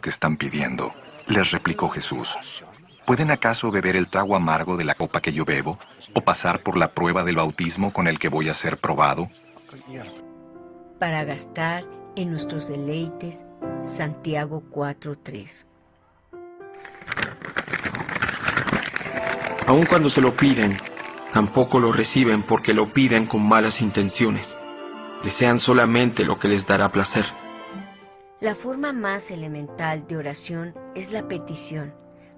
que están pidiendo. Les replicó Jesús. ¿Pueden acaso beber el trago amargo de la copa que yo bebo? ¿O pasar por la prueba del bautismo con el que voy a ser probado? Para gastar en nuestros deleites, Santiago 4:3. Aun cuando se lo piden, tampoco lo reciben porque lo piden con malas intenciones. Desean solamente lo que les dará placer. La forma más elemental de oración es la petición,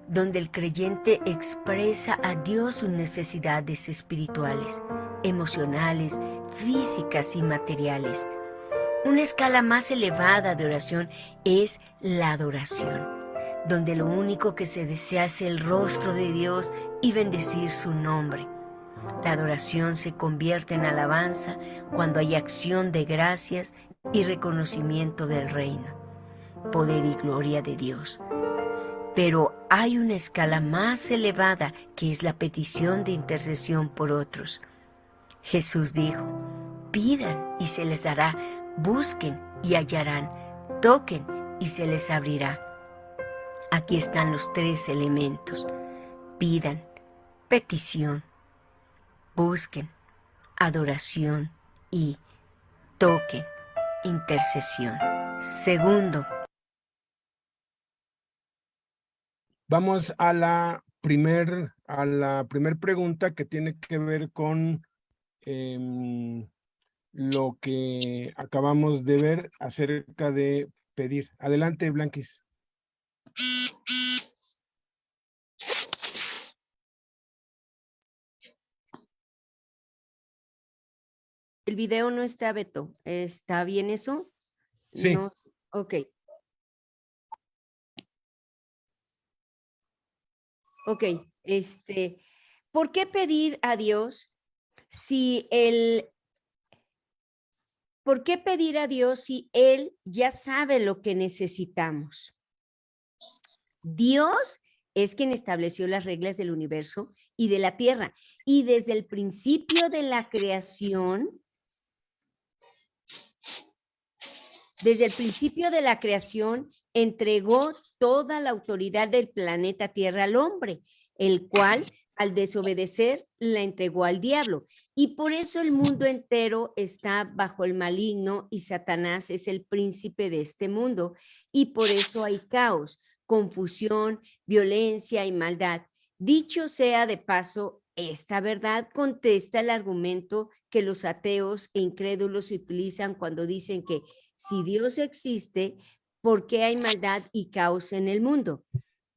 donde el creyente expresa a Dios sus necesidades espirituales, emocionales, físicas y materiales. Una escala más elevada de oración es la adoración, donde lo único que se desea es el rostro de Dios y bendecir su nombre. La adoración se convierte en alabanza cuando hay acción de gracias y reconocimiento del reino, poder y gloria de Dios. Pero hay una escala más elevada que es la petición de intercesión por otros. Jesús dijo: pidan y se les dará, busquen y hallarán, toquen y se les abrirá. Aquí están los tres elementos: pidan, petición, busquen, adoración y toquen, intercesión. Segundo, vamos a la primer pregunta, que tiene que ver con lo que acabamos de ver acerca de pedir. Adelante, Blanquis. el video no está, Beto. ¿Está bien eso? Sí. No, ok. Ok, ¿por qué pedir a Dios si ¿por qué pedir a Dios si Él ya sabe lo que necesitamos? Dios es quien estableció las reglas del universo y de la tierra. Y desde el principio de la creación, entregó toda la autoridad del planeta Tierra al hombre, el cual, al desobedecer, la entregó al diablo. Y por eso el mundo entero está bajo el maligno y Satanás es el príncipe de este mundo. Y por eso hay caos, confusión, violencia y maldad. Dicho sea de paso, esta verdad contesta el argumento que los ateos e incrédulos utilizan cuando dicen que si Dios existe, ¿por qué hay maldad y caos en el mundo?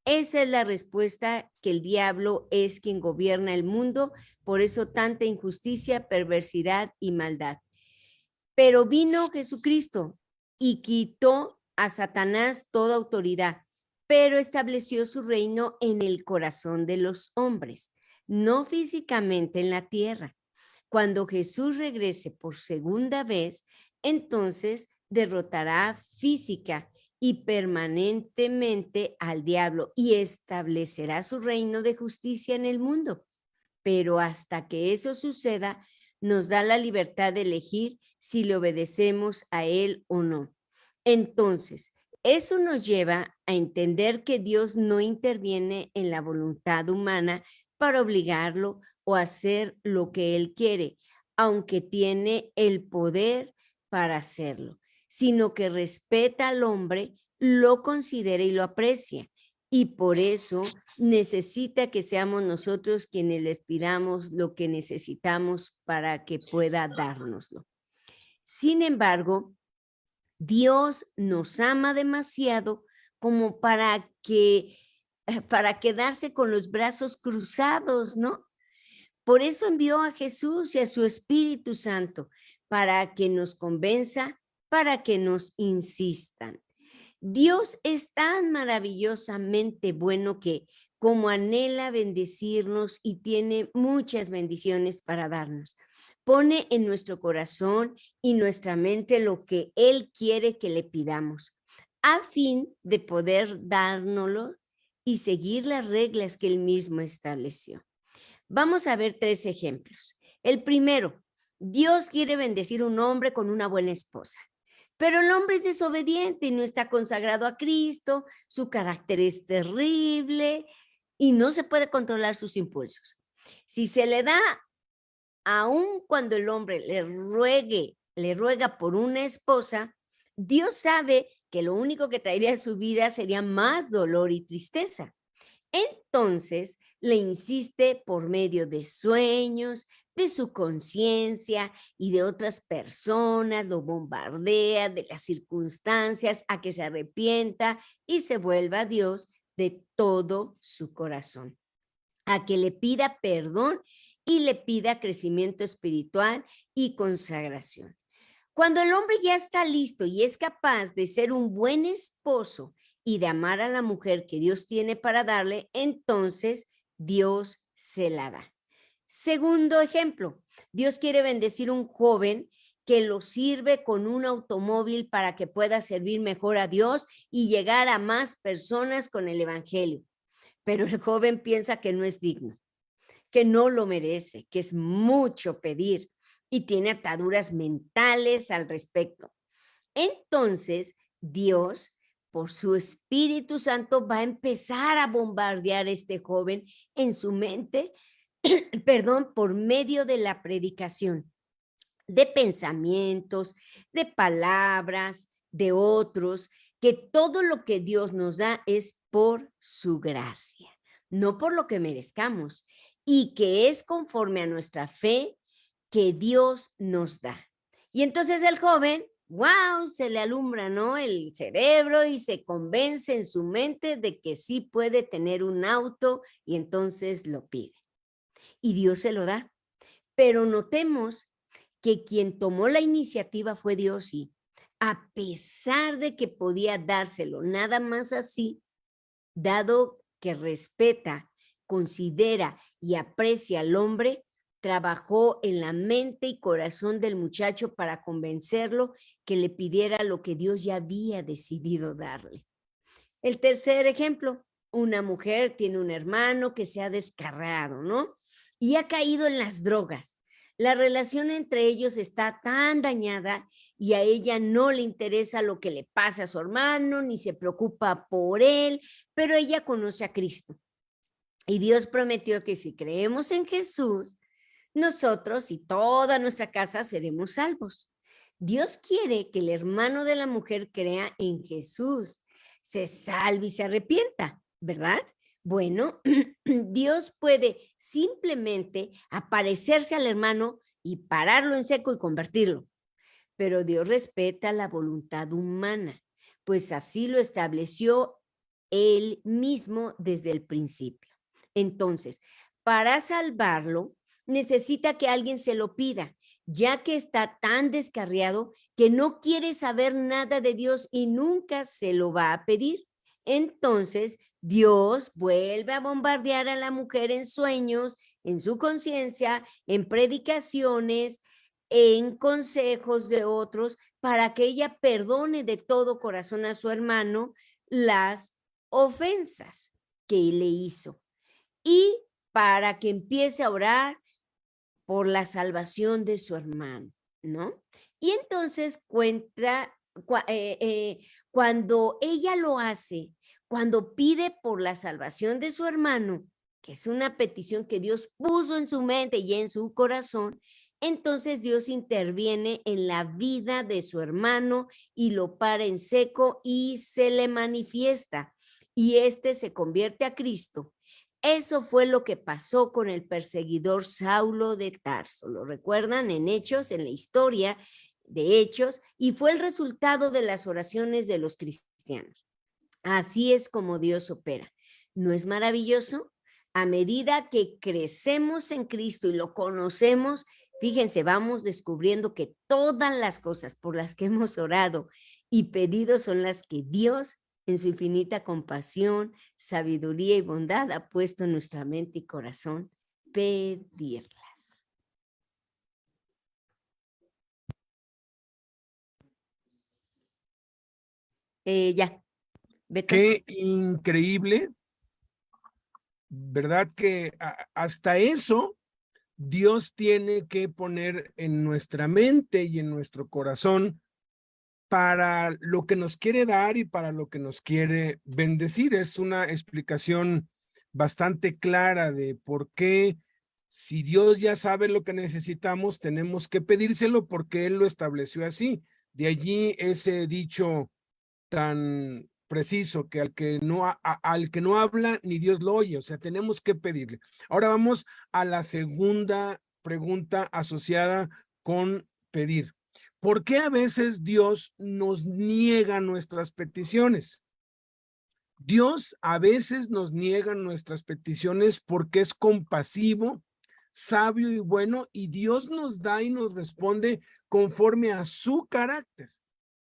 Esa es la respuesta, que el diablo es quien gobierna el mundo, por eso tanta injusticia, perversidad y maldad. Pero vino Jesucristo y quitó a Satanás toda autoridad, pero estableció su reino en el corazón de los hombres, no físicamente en la tierra. Cuando Jesús regrese por segunda vez, entonces derrotará física y permanentemente al diablo y establecerá su reino de justicia en el mundo. Pero hasta que eso suceda, nos da la libertad de elegir si le obedecemos a él o no. Entonces, eso nos lleva a entender que Dios no interviene en la voluntad humana para obligarlo o hacer lo que él quiere, aunque tiene el poder para hacerlo, sino que respeta al hombre, lo considera y lo aprecia. Y por eso necesita que seamos nosotros quienes les pidamos lo que necesitamos para que pueda dárnoslo. Sin embargo, Dios nos ama demasiado como para quedarse con los brazos cruzados, ¿no? Por eso envió a Jesús y a su Espíritu Santo, para que nos convenza, para que nos insistan. Dios es tan maravillosamente bueno que, como anhela bendecirnos y tiene muchas bendiciones para darnos, pone en nuestro corazón y nuestra mente lo que Él quiere que le pidamos, a fin de poder dárnoslo y seguir las reglas que Él mismo estableció. Vamos a ver 3 ejemplos. El primero: Dios quiere bendecir a un hombre con una buena esposa. Pero el hombre es desobediente y no está consagrado a Cristo, su carácter es terrible y no se puede controlar sus impulsos. Si se le da, aun cuando el hombre le ruega por una esposa, Dios sabe que lo único que traería a su vida sería más dolor y tristeza. Entonces le insiste por medio de sueños, de su conciencia y de otras personas, lo bombardea de las circunstancias a que se arrepienta y se vuelva a Dios de todo su corazón, a que le pida perdón y le pida crecimiento espiritual y consagración. Cuando el hombre ya está listo y es capaz de ser un buen esposo y de amar a la mujer que Dios tiene para darle, entonces Dios se la da. Segundo ejemplo, Dios quiere bendecir un joven que lo sirve con un automóvil para que pueda servir mejor a Dios y llegar a más personas con el evangelio. Pero el joven piensa que no es digno, que no lo merece, que es mucho pedir y tiene ataduras mentales al respecto. Entonces, Dios, por su Espíritu Santo, va a empezar a bombardear a este joven en su mente, por medio de la predicación, de pensamientos, de palabras, de otros, que todo lo que Dios nos da es por su gracia, no por lo que merezcamos, y que es conforme a nuestra fe que Dios nos da. Y entonces el joven, wow, se le alumbra, ¿no?, el cerebro y se convence en su mente de que sí puede tener un auto y entonces lo pide. Y Dios se lo da. Pero notemos que quien tomó la iniciativa fue Dios, y a pesar de que podía dárselo nada más así, dado que respeta, considera y aprecia al hombre, trabajó en la mente y corazón del muchacho para convencerlo que le pidiera lo que Dios ya había decidido darle. El tercer ejemplo, una mujer tiene un hermano que se ha descarriado, ¿no?, y ha caído en las drogas. La relación entre ellos está tan dañada y a ella no le interesa lo que le pasa a su hermano, ni se preocupa por él, pero ella conoce a Cristo. Y Dios prometió que si creemos en Jesús, nosotros y toda nuestra casa seremos salvos. Dios quiere que el hermano de la mujer crea en Jesús, se salve y se arrepienta, ¿verdad? Bueno, Dios puede simplemente aparecerse al hermano y pararlo en seco y convertirlo. Pero Dios respeta la voluntad humana, pues así lo estableció Él mismo desde el principio. Entonces, para salvarlo, necesita que alguien se lo pida, ya que está tan descarriado que no quiere saber nada de Dios y nunca se lo va a pedir. Entonces, Dios vuelve a bombardear a la mujer en sueños, en su conciencia, en predicaciones, en consejos de otros, para que ella perdone de todo corazón a su hermano las ofensas que le hizo, y para que empiece a orar por la salvación de su hermano, ¿no? Y entonces cuando ella lo hace, cuando pide por la salvación de su hermano, que es una petición que Dios puso en su mente y en su corazón, entonces Dios interviene en la vida de su hermano y lo para en seco y se le manifiesta, y este se convierte a Cristo. Eso fue lo que pasó con el perseguidor Saulo de Tarso. ¿Lo recuerdan en Hechos, en la historia de Hechos? Y fue el resultado de las oraciones de los cristianos. Así es como Dios opera. ¿No es maravilloso? A medida que crecemos en Cristo y lo conocemos, fíjense, vamos descubriendo que todas las cosas por las que hemos orado y pedido son las que Dios, en su infinita compasión, sabiduría y bondad, ha puesto en nuestra mente y corazón pedirlas. Ya. Beto. Qué increíble, ¿verdad? Que hasta eso Dios tiene que poner en nuestra mente y en nuestro corazón para lo que nos quiere dar y para lo que nos quiere bendecir. Es una explicación bastante clara de por qué, si Dios ya sabe lo que necesitamos, tenemos que pedírselo porque Él lo estableció así. De allí ese dicho tan preciso que al que no habla ni Dios lo oye, o sea, tenemos que pedirle. Ahora vamos a la segunda pregunta asociada con pedir. ¿Por qué a veces Dios nos niega nuestras peticiones? Dios a veces nos niega nuestras peticiones porque es compasivo, sabio y bueno, y Dios nos da y nos responde conforme a su carácter,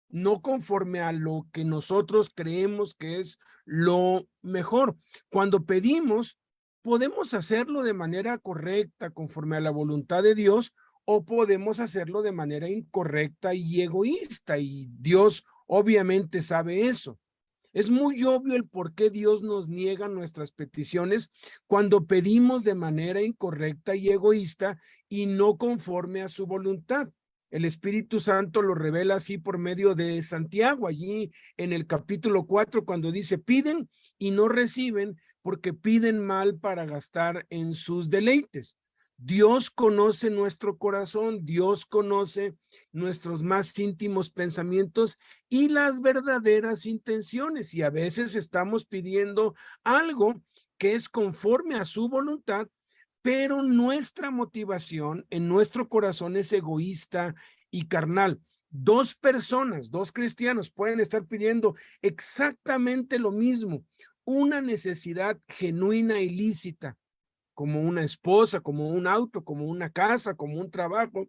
no conforme a lo que nosotros creemos que es lo mejor. Cuando pedimos, podemos hacerlo de manera correcta, conforme a la voluntad de Dios, o podemos hacerlo de manera incorrecta y egoísta, y Dios obviamente sabe eso. Es muy obvio el por qué Dios nos niega nuestras peticiones cuando pedimos de manera incorrecta y egoísta y no conforme a su voluntad. El Espíritu Santo lo revela así por medio de Santiago, allí en el capítulo 4, cuando dice, piden y no reciben porque piden mal para gastar en sus deleites. Dios conoce nuestro corazón, Dios conoce nuestros más íntimos pensamientos y las verdaderas intenciones. Y a veces estamos pidiendo algo que es conforme a su voluntad, pero nuestra motivación en nuestro corazón es egoísta y carnal. Dos personas, dos cristianos pueden estar pidiendo exactamente lo mismo, una necesidad genuina y lícita, como una esposa, como un auto, como una casa, como un trabajo,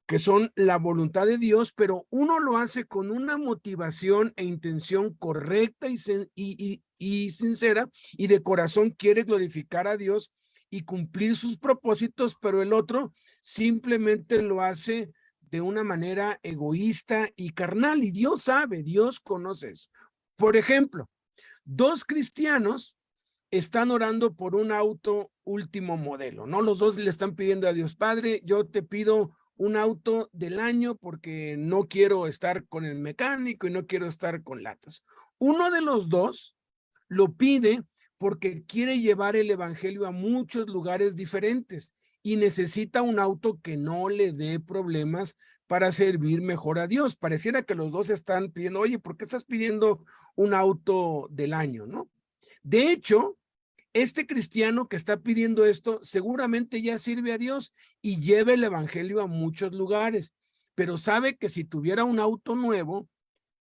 que son la voluntad de Dios, pero uno lo hace con una motivación e intención correcta y sincera, y de corazón quiere glorificar a Dios y cumplir sus propósitos, pero el otro simplemente lo hace de una manera egoísta y carnal, y Dios sabe, Dios conoce eso. Por ejemplo, dos cristianos están orando por un auto último modelo, ¿no? Los dos le están pidiendo a Dios, Padre, yo te pido un auto del año porque no quiero estar con el mecánico y no quiero estar con latas. Uno de los dos lo pide porque quiere llevar el evangelio a muchos lugares diferentes y necesita un auto que no le dé problemas para servir mejor a Dios. Pareciera que los dos están pidiendo, oye, ¿por qué estás pidiendo un auto del año, no? De hecho, este cristiano que está pidiendo esto seguramente ya sirve a Dios y lleva el evangelio a muchos lugares, pero sabe que si tuviera un auto nuevo,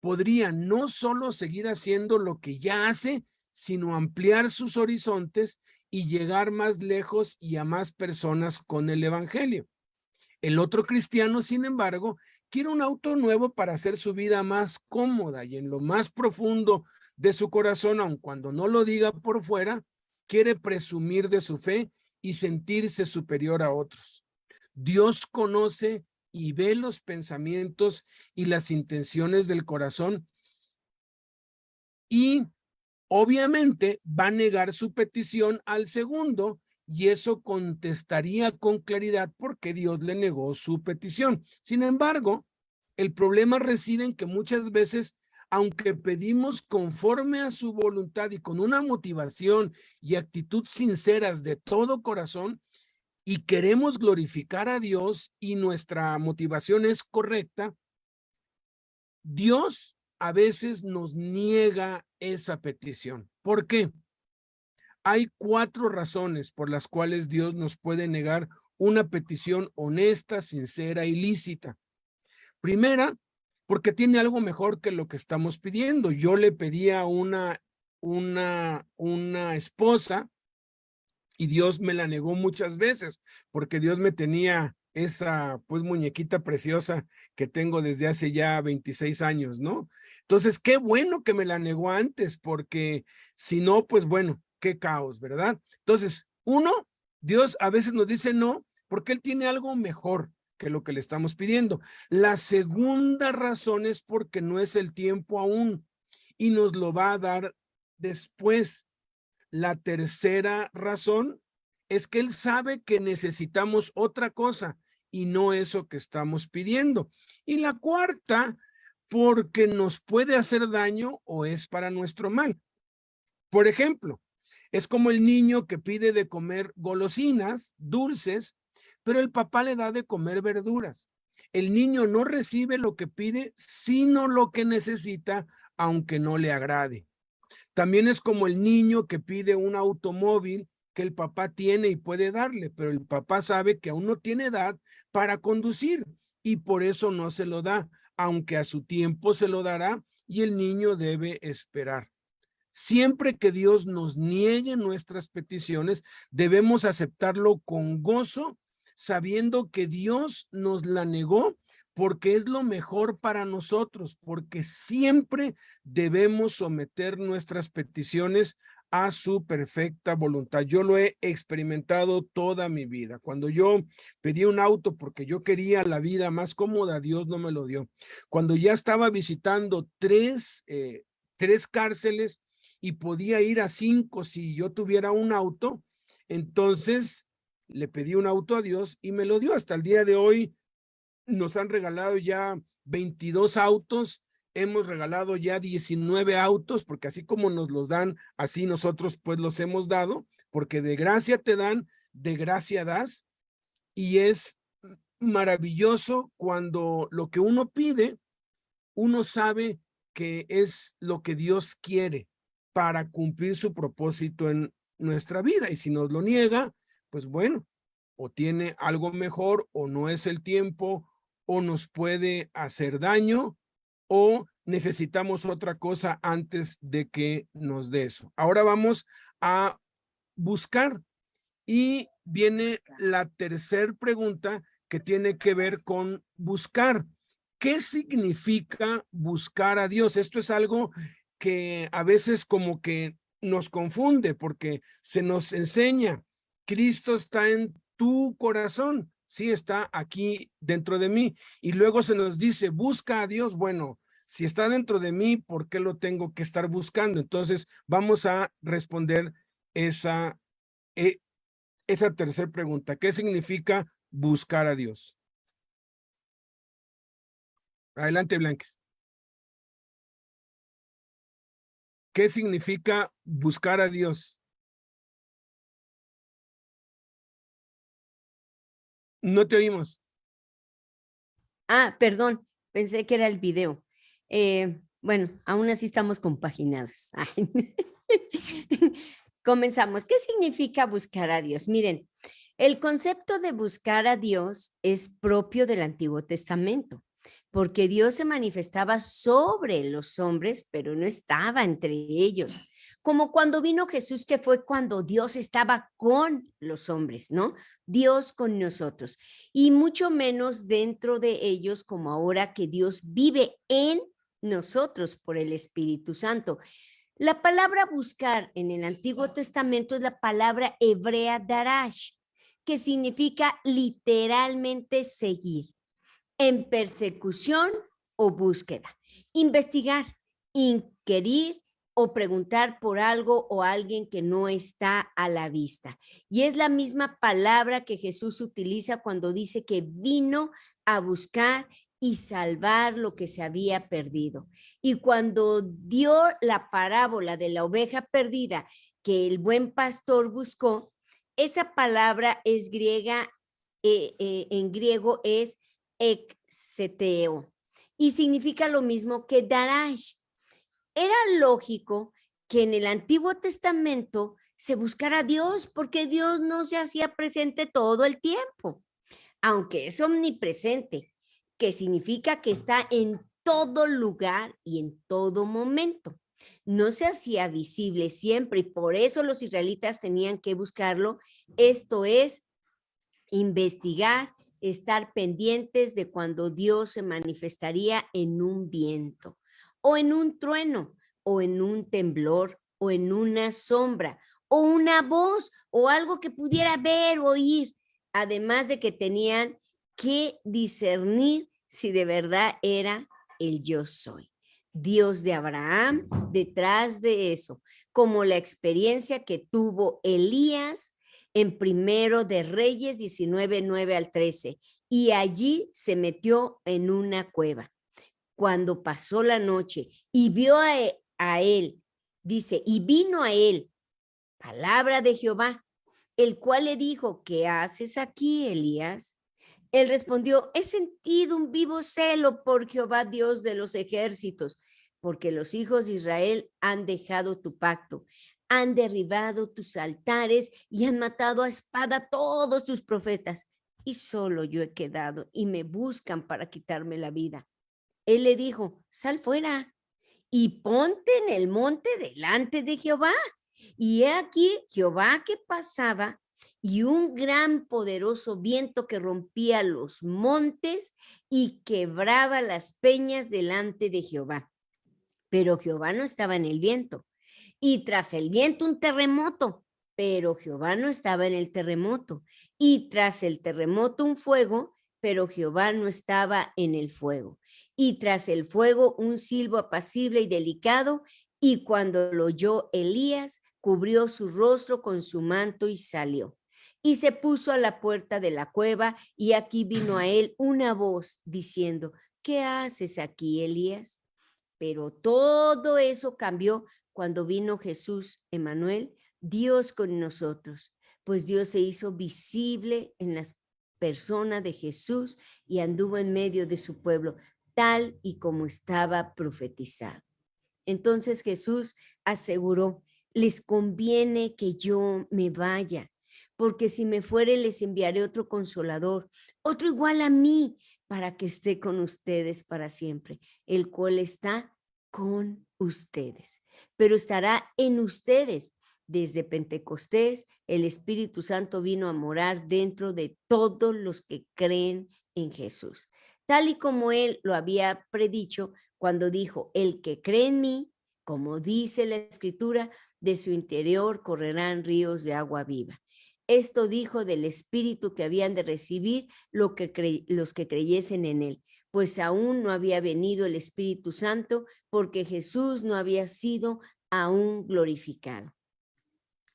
podría no solo seguir haciendo lo que ya hace, sino ampliar sus horizontes y llegar más lejos y a más personas con el evangelio. El otro cristiano, sin embargo, quiere un auto nuevo para hacer su vida más cómoda y en lo más profundo de su corazón, aun cuando no lo diga por fuera, quiere presumir de su fe y sentirse superior a otros. Dios conoce y ve los pensamientos y las intenciones del corazón y obviamente va a negar su petición al segundo y eso contestaría con claridad por qué Dios le negó su petición. Sin embargo, el problema reside en que muchas veces, aunque pedimos conforme a su voluntad y con una motivación y actitud sinceras de todo corazón, y queremos glorificar a Dios y nuestra motivación es correcta, Dios a veces nos niega esa petición. ¿Por qué? Hay 4 razones por las cuales Dios nos puede negar una petición honesta, sincera y lícita. Primera, porque tiene algo mejor que lo que estamos pidiendo. Yo le pedía una esposa y Dios me la negó muchas veces porque Dios me tenía esa pues muñequita preciosa que tengo desde hace ya 26 años, ¿no? Entonces, qué bueno que me la negó antes porque si no, pues bueno, qué caos, ¿verdad? Entonces, uno, Dios a veces nos dice no porque Él tiene algo mejor que lo que le estamos pidiendo. La segunda razón es porque no es el tiempo aún y nos lo va a dar después. La tercera razón es que Él sabe que necesitamos otra cosa y no eso que estamos pidiendo. Y la cuarta, porque nos puede hacer daño o es para nuestro mal. Por ejemplo, es como el niño que pide de comer golosinas, dulces, pero el papá le da de comer verduras. El niño no recibe lo que pide, sino lo que necesita, aunque no le agrade. También es como el niño que pide un automóvil que el papá tiene y puede darle, pero el papá sabe que aún no tiene edad para conducir y por eso no se lo da, aunque a su tiempo se lo dará y el niño debe esperar. Siempre que Dios nos niegue nuestras peticiones, debemos aceptarlo con gozo, sabiendo que Dios nos la negó porque es lo mejor para nosotros, porque siempre debemos someter nuestras peticiones a su perfecta voluntad. Yo lo he experimentado toda mi vida. Cuando yo pedí un auto porque yo quería la vida más cómoda, Dios no me lo dio. Cuando ya estaba visitando tres cárceles, y podía ir a 5 si yo tuviera un auto, entonces le pedí un auto a Dios y me lo dio. Hasta el día de hoy nos han regalado ya 22 autos, hemos regalado ya 19 autos, porque así como nos los dan, así nosotros pues los hemos dado, porque de gracia te dan, de gracia das, y es maravilloso cuando lo que uno pide, uno sabe que es lo que Dios quiere para cumplir su propósito en nuestra vida. Y si nos lo niega, pues bueno, o tiene algo mejor, o no es el tiempo, o nos puede hacer daño, o necesitamos otra cosa antes de que nos dé eso. Ahora vamos a buscar. Y viene la tercera pregunta que tiene que ver con buscar. ¿Qué significa buscar a Dios? Esto es algo que a veces como que nos confunde porque se nos enseña, Cristo está en tu corazón, sí, está aquí dentro de mí. Y luego se nos dice, busca a Dios. Bueno, si está dentro de mí, ¿por qué lo tengo que estar buscando? Entonces vamos a responder esa tercera pregunta. ¿Qué significa buscar a Dios? Adelante, Blanques. ¿Qué significa buscar a Dios? No te oímos. Ah, perdón, pensé que era el video. Bueno, aún así estamos compaginados. Comenzamos. ¿Qué significa buscar a Dios? Miren, el concepto de buscar a Dios es propio del Antiguo Testamento, porque Dios se manifestaba sobre los hombres, pero no estaba entre ellos. Como cuando vino Jesús, que fue cuando Dios estaba con los hombres, ¿no? Dios con nosotros. Y mucho menos dentro de ellos, como ahora que Dios vive en nosotros por el Espíritu Santo. La palabra buscar en el Antiguo Testamento es la palabra hebrea darash, que significa literalmente seguir, en persecución o búsqueda, investigar, inquirir o preguntar por algo o alguien que no está a la vista. Y es la misma palabra que Jesús utiliza cuando dice que vino a buscar y salvar lo que se había perdido. Y cuando dio la parábola de la oveja perdida que el buen pastor buscó, esa palabra es griega, en griego es exeteo, y significa lo mismo que darash. Era lógico que en el Antiguo Testamento se buscara a Dios porque Dios no se hacía presente todo el tiempo, aunque es omnipresente, que significa que está en todo lugar y en todo momento. No se hacía visible siempre y por eso los israelitas tenían que buscarlo. Esto es investigar, estar pendientes de cuando Dios se manifestaría en un viento o en un trueno o en un temblor o en una sombra o una voz o algo que pudiera ver o oír, además de que tenían que discernir si de verdad era el yo soy. Dios de Abraham detrás de eso, como la experiencia que tuvo Elías en Primero de Reyes 19, 9 al 13, y allí se metió en una cueva. cuando pasó la noche y vio a él, dice, y vino a él palabra de Jehová, el cual le dijo, ¿qué haces aquí, Elías? Él respondió, he sentido un vivo celo por Jehová, Dios de los ejércitos, porque los hijos de Israel han dejado tu pacto, han derribado tus altares y han matado a espada a todos tus profetas. Y solo yo he quedado y me buscan para quitarme la vida. Él le dijo, sal fuera y ponte en el monte delante de Jehová. Y he aquí Jehová que pasaba y un gran poderoso viento que rompía los montes y quebraba las peñas delante de Jehová. Pero Jehová no estaba en el viento. Y tras el viento un terremoto, pero Jehová no estaba en el terremoto. Y tras el terremoto un fuego, pero Jehová no estaba en el fuego. Y tras el fuego un silbo apacible y delicado, y cuando lo oyó Elías, cubrió su rostro con su manto y salió. Y se puso a la puerta de la cueva, y aquí vino a él una voz diciendo, ¿qué haces aquí, Elías? Pero todo eso cambió cuando vino Jesús, Emmanuel, Dios con nosotros, pues Dios se hizo visible en la persona de Jesús y anduvo en medio de su pueblo, tal y como estaba profetizado. Entonces Jesús aseguró, les conviene que yo me vaya, porque si me fuere les enviaré otro consolador, otro igual a mí, para que esté con ustedes para siempre, el cual está con ustedes, pero estará en ustedes. Desde Pentecostés, el Espíritu Santo vino a morar dentro de todos los que creen en Jesús, tal y como él lo había predicho cuando dijo, el que cree en mí, como dice la Escritura, de su interior correrán ríos de agua viva. Esto dijo del Espíritu que habían de recibir los que creyesen en él, pues aún no había venido el Espíritu Santo, porque Jesús no había sido aún glorificado.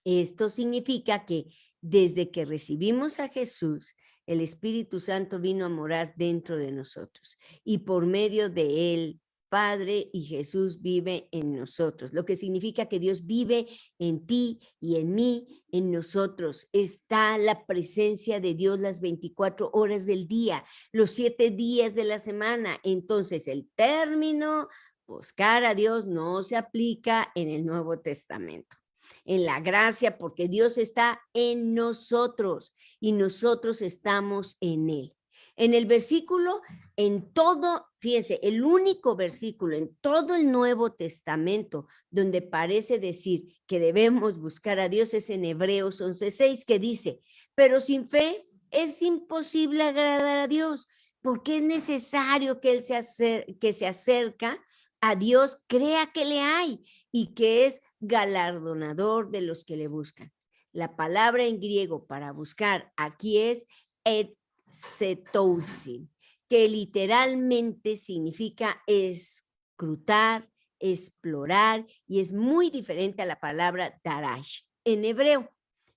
Esto significa que desde que recibimos a Jesús, el Espíritu Santo vino a morar dentro de nosotros y por medio de él, Padre y Jesús vive en nosotros, lo que significa que Dios vive en ti y en mí, en nosotros. Está la presencia de Dios las 24 horas del día, los 7 días de la semana. Entonces el término buscar a Dios no se aplica en el Nuevo Testamento. En la gracia, porque Dios está en nosotros y nosotros estamos en él. En el versículo, en todo, fíjense, el único versículo en todo el Nuevo Testamento donde parece decir que debemos buscar a Dios es en Hebreos 11:6, que dice, pero sin fe es imposible agradar a Dios, porque es necesario que que se acerca a Dios, crea que le hay y que es galardonador de los que le buscan. La palabra en griego para buscar aquí es etzetousin, que literalmente significa escrutar, explorar, y es muy diferente a la palabra darash en hebreo.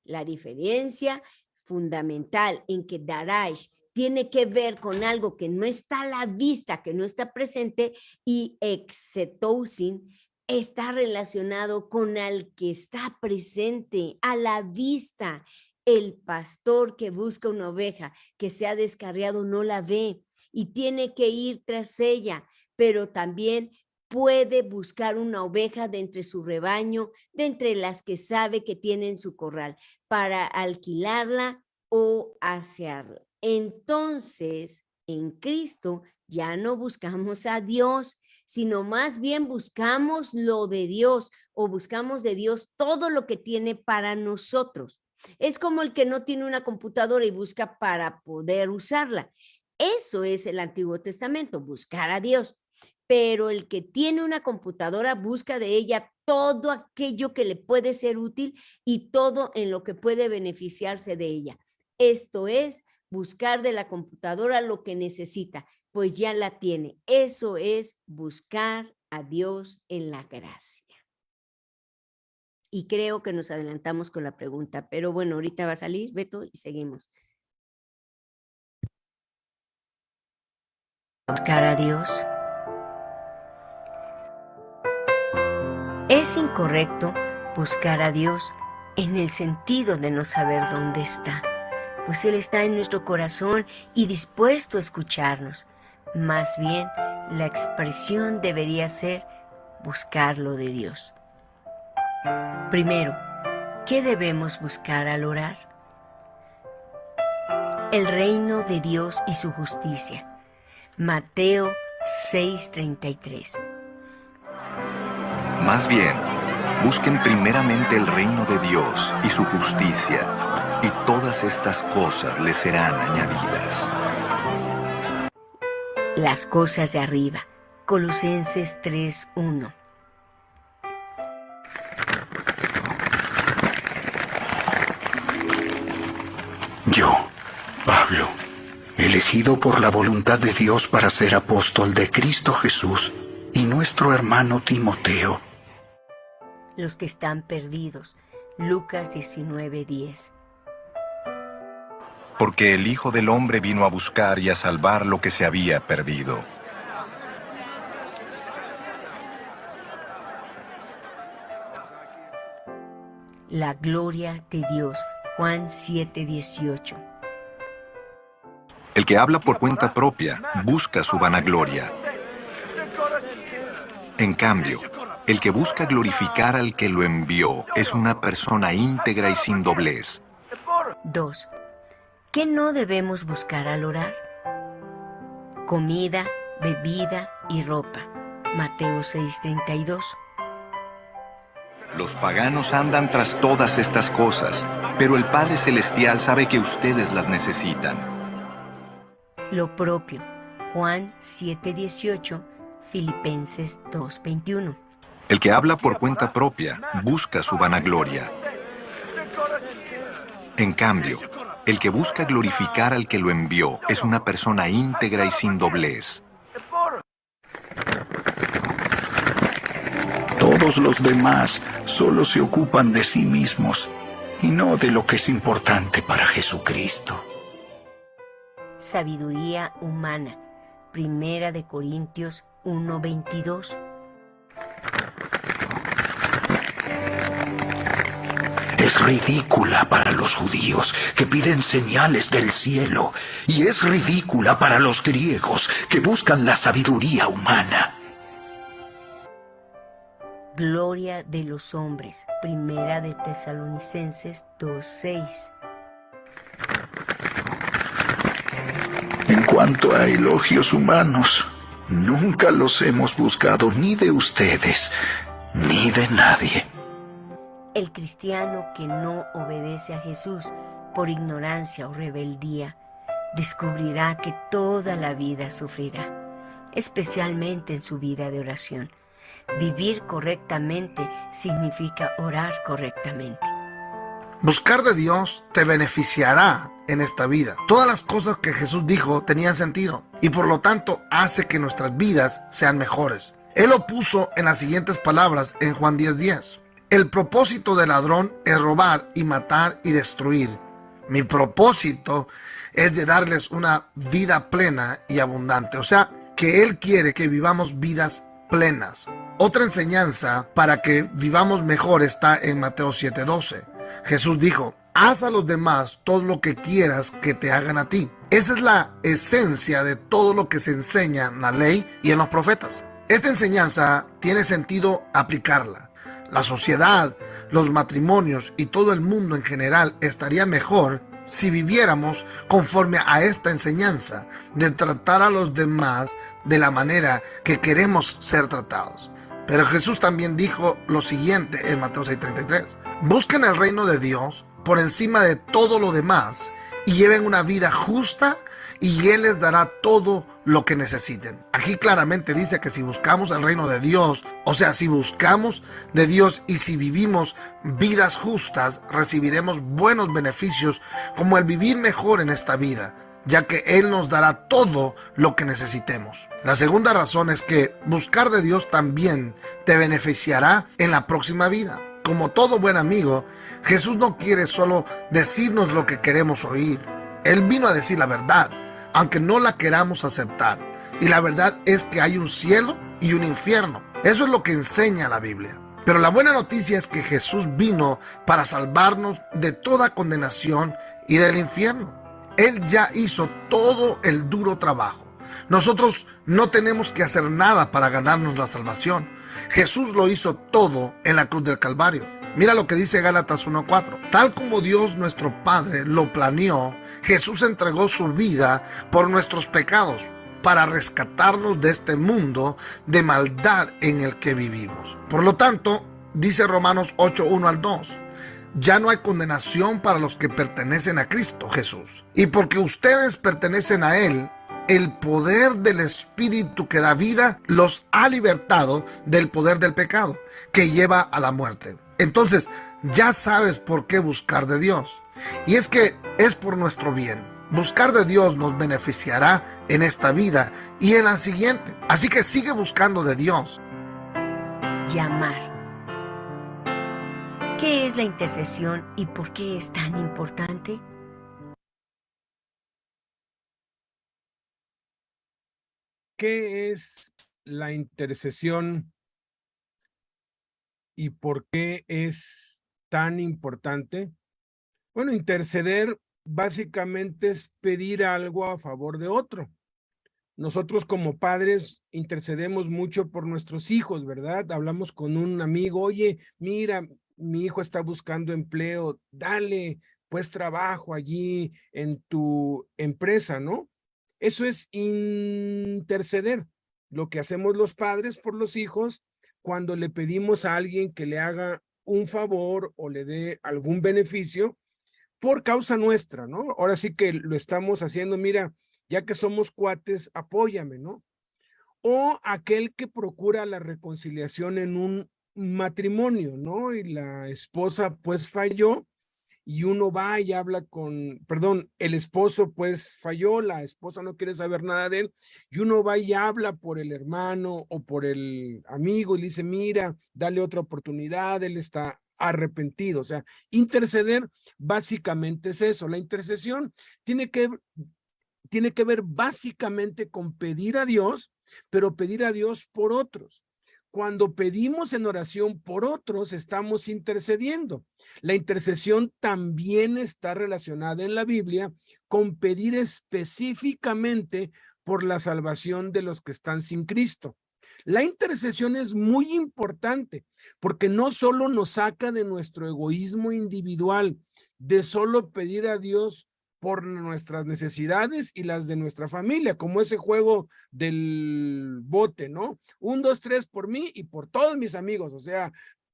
La diferencia fundamental en que darash tiene que ver con algo que no está a la vista, que no está presente, y etzetousin está relacionado con al que está presente, a la vista. El pastor que busca una oveja que se ha descarriado no la ve y tiene que ir tras ella, pero también puede buscar una oveja de entre su rebaño, de entre las que sabe que tiene en su corral, para alquilarla o asearla. Entonces, en Cristo ya no buscamos a Dios, sino más bien buscamos lo de Dios, o buscamos de Dios todo lo que tiene para nosotros. Es como el que no tiene una computadora y busca para poder usarla. Eso es el Antiguo Testamento, buscar a Dios. Pero el que tiene una computadora busca de ella todo aquello que le puede ser útil y todo en lo que puede beneficiarse de ella. Esto es buscar de la computadora lo que necesita, pues ya la tiene. Eso es buscar a Dios en la gracia. Y creo que nos adelantamos con la pregunta, pero bueno, ahorita va a salir, Beto, y seguimos. Buscar a Dios. Es incorrecto buscar a Dios en el sentido de no saber dónde está, pues Él está en nuestro corazón y dispuesto a escucharnos. Más bien, la expresión debería ser buscarlo de Dios. Primero, ¿qué debemos buscar al orar? El reino de Dios y su justicia. Mateo 6:33. Más bien, busquen primeramente el reino de Dios y su justicia, y todas estas cosas les serán añadidas. Las cosas de arriba. Colosenses 3:1. Yo, Pablo, elegido por la voluntad de Dios para ser apóstol de Cristo Jesús, y nuestro hermano Timoteo. Los que están perdidos. Lucas 19:10. Porque el Hijo del Hombre vino a buscar y a salvar lo que se había perdido. La gloria de Dios. Juan 7:18. El que habla por cuenta propia busca su vanagloria. En cambio, el que busca glorificar al que lo envió es una persona íntegra y sin doblez. 2. ¿Qué no debemos buscar al orar? Comida, bebida y ropa. Mateo 6:32. Los paganos andan tras todas estas cosas, pero el Padre Celestial sabe que ustedes las necesitan. Lo propio. Juan 7:18. Filipenses 2:21. El que habla por cuenta propia busca su vanagloria. En cambio, el que busca glorificar al que lo envió es una persona íntegra y sin doblez. Todos los demás solo se ocupan de sí mismos y no de lo que es importante para Jesucristo. Sabiduría humana. Primera de Corintios 1:22. Es ridícula para los judíos que piden señales del cielo, y es ridícula para los griegos que buscan la sabiduría humana. Gloria de los hombres. Primera de Tesalonicenses 2:6. En cuanto a elogios humanos, nunca los hemos buscado ni de ustedes, ni de nadie. El cristiano que no obedece a Jesús por ignorancia o rebeldía, descubrirá que toda la vida sufrirá, especialmente en su vida de oración. Vivir correctamente significa orar correctamente. Buscar de Dios te beneficiará en esta vida. Todas las cosas que Jesús dijo tenían sentido y por lo tanto hace que nuestras vidas sean mejores. Él lo puso en las siguientes palabras en Juan 10:10. El propósito del ladrón es robar y matar y destruir. Mi propósito es de darles una vida plena y abundante. O sea, que Él quiere que vivamos vidas plenas. Otra enseñanza para que vivamos mejor está en Mateo 7:12. Jesús dijo: haz a los demás todo lo que quieras que te hagan a ti. Esa es la esencia de todo lo que se enseña en la ley y en los profetas. Esta enseñanza tiene sentido aplicarla. La sociedad, los matrimonios y todo el mundo en general estaría mejor si viviéramos conforme a esta enseñanza de tratar a los demás de la manera que queremos ser tratados. Pero Jesús también dijo lo siguiente en Mateo 6:33. Busquen el reino de Dios por encima de todo lo demás y lleven una vida justa y Él les dará todo lo que necesiten. Aquí claramente dice que si buscamos el reino de Dios, o sea, si buscamos de Dios y si vivimos vidas justas, recibiremos buenos beneficios como el vivir mejor en esta vida, ya que Él nos dará todo lo que necesitemos. La segunda razón es que buscar de Dios también te beneficiará en la próxima vida. Como todo buen amigo, Jesús no quiere solo decirnos lo que queremos oír. Él vino a decir la verdad, aunque no la queramos aceptar. Y la verdad es que hay un cielo y un infierno. Eso es lo que enseña la Biblia. Pero la buena noticia es que Jesús vino para salvarnos de toda condenación y del infierno. Él ya hizo todo el duro trabajo. Nosotros no tenemos que hacer nada para ganarnos la salvación. Jesús lo hizo todo en la cruz del Calvario. Mira lo que dice Gálatas 1:4. Tal como Dios nuestro Padre lo planeó, Jesús entregó su vida por nuestros pecados para rescatarnos de este mundo de maldad en el que vivimos. Por lo tanto, dice Romanos 8:1-2, ya no hay condenación para los que pertenecen a Cristo Jesús. Y porque ustedes pertenecen a Él, el poder del Espíritu que da vida los ha libertado del poder del pecado que lleva a la muerte. Entonces, ya sabes por qué buscar de Dios. Y es que es por nuestro bien. Buscar de Dios nos beneficiará en esta vida y en la siguiente. Así que sigue buscando de Dios. Llamar. ¿Qué es la intercesión y por qué es tan importante? ¿Qué es la intercesión y por qué es tan importante? Bueno, interceder básicamente es pedir algo a favor de otro. Nosotros como padres intercedemos mucho por nuestros hijos, ¿verdad? Hablamos con un amigo, oye, mira, mi hijo está buscando empleo, dale pues trabajo allí en tu empresa, ¿no? Eso es interceder, lo que hacemos los padres por los hijos cuando le pedimos a alguien que le haga un favor o le dé algún beneficio por causa nuestra, ¿no? Ahora sí que lo estamos haciendo, mira, ya que somos cuates, apóyame, ¿no? O aquel que procura la reconciliación en un matrimonio, ¿no? Y la esposa pues falló y uno va y habla el esposo pues falló, la esposa no quiere saber nada de él, y uno va y habla por el hermano o por el amigo y le dice, mira, dale otra oportunidad, él está arrepentido. O sea, interceder básicamente es eso. La intercesión tiene que ver básicamente con pedir a Dios, pero pedir a Dios por otros. Cuando pedimos en oración por otros, estamos intercediendo. La intercesión también está relacionada en la Biblia con pedir específicamente por la salvación de los que están sin Cristo. La intercesión es muy importante porque no solo nos saca de nuestro egoísmo individual, de solo pedir a Dios por nuestras necesidades y las de nuestra familia, como ese juego del bote, ¿no? 1, 2, 3 por mí y por todos mis amigos. O sea,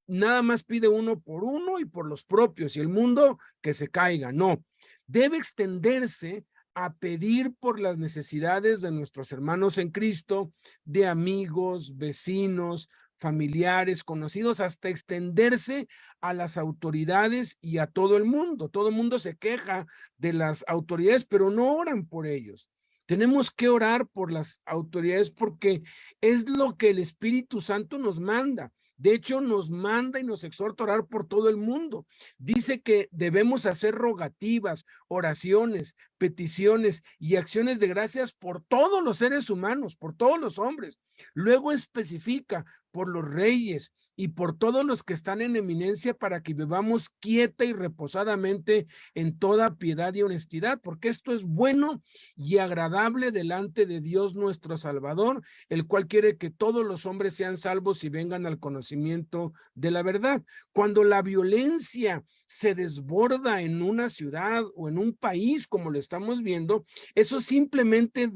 nada más pide uno por uno y por los propios y el mundo que se caiga. No, debe extenderse a pedir por las necesidades de nuestros hermanos en Cristo, de amigos, vecinos, familiares, conocidos, hasta extenderse a las autoridades y a todo el mundo. Todo el mundo se queja de las autoridades, pero no oran por ellos. Tenemos que orar por las autoridades porque es lo que el Espíritu Santo nos manda. De hecho, nos manda y nos exhorta a orar por todo el mundo. Dice que debemos hacer rogativas, oraciones, peticiones y acciones de gracias por todos los seres humanos, por todos los hombres. Luego especifica por los reyes y por todos los que están en eminencia para que vivamos quieta y reposadamente en toda piedad y honestidad, porque esto es bueno y agradable delante de Dios nuestro Salvador, el cual quiere que todos los hombres sean salvos y vengan al conocimiento de la verdad. Cuando la violencia se desborda en una ciudad o en un país, como lo estamos viendo, eso simplemente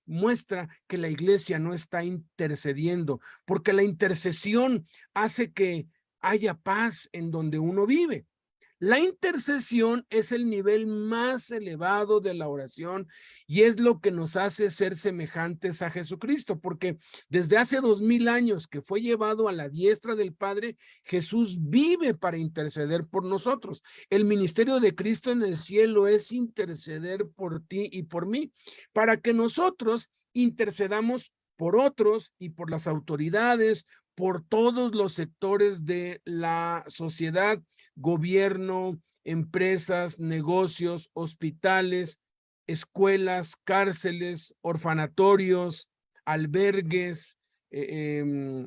muestra que la iglesia no está intercediendo, porque la intercesión hace que haya paz en donde uno vive. La intercesión es el nivel más elevado de la oración y es lo que nos hace ser semejantes a Jesucristo, porque desde hace 2000 años que fue llevado a la diestra del Padre, Jesús vive para interceder por nosotros. El ministerio de Cristo en el cielo es interceder por ti y por mí, para que nosotros intercedamos por otros y por las autoridades, por todos los sectores de la sociedad, gobierno, empresas, negocios, hospitales, escuelas, cárceles, orfanatorios, albergues,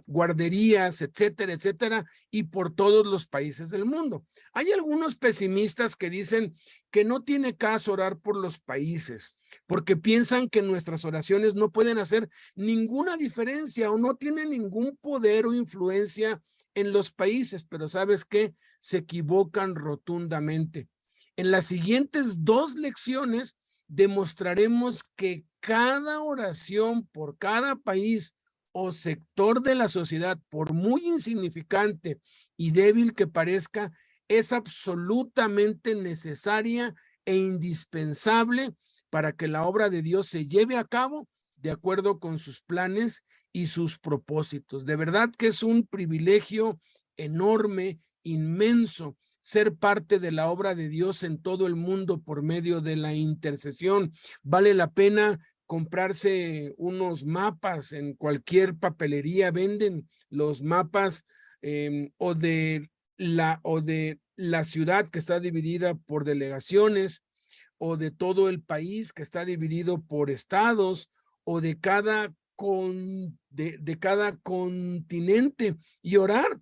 guarderías, etcétera, etcétera, y por todos los países del mundo. Hay algunos pesimistas que dicen que no tiene caso orar por los países, porque piensan que nuestras oraciones no pueden hacer ninguna diferencia o no tienen ningún poder o influencia en los países, pero ¿sabes qué? Se equivocan rotundamente. En las siguientes 2 lecciones demostraremos que cada oración por cada país o sector de la sociedad, por muy insignificante y débil que parezca, es absolutamente necesaria e indispensable para que la obra de Dios se lleve a cabo de acuerdo con sus planes y sus propósitos. De verdad que es un privilegio enorme, inmenso, ser parte de la obra de Dios en todo el mundo por medio de la intercesión. Vale la pena comprarse unos mapas en cualquier papelería, venden los mapas o de la ciudad que está dividida por delegaciones, o de todo el país que está dividido por estados, o de cada continente, y orar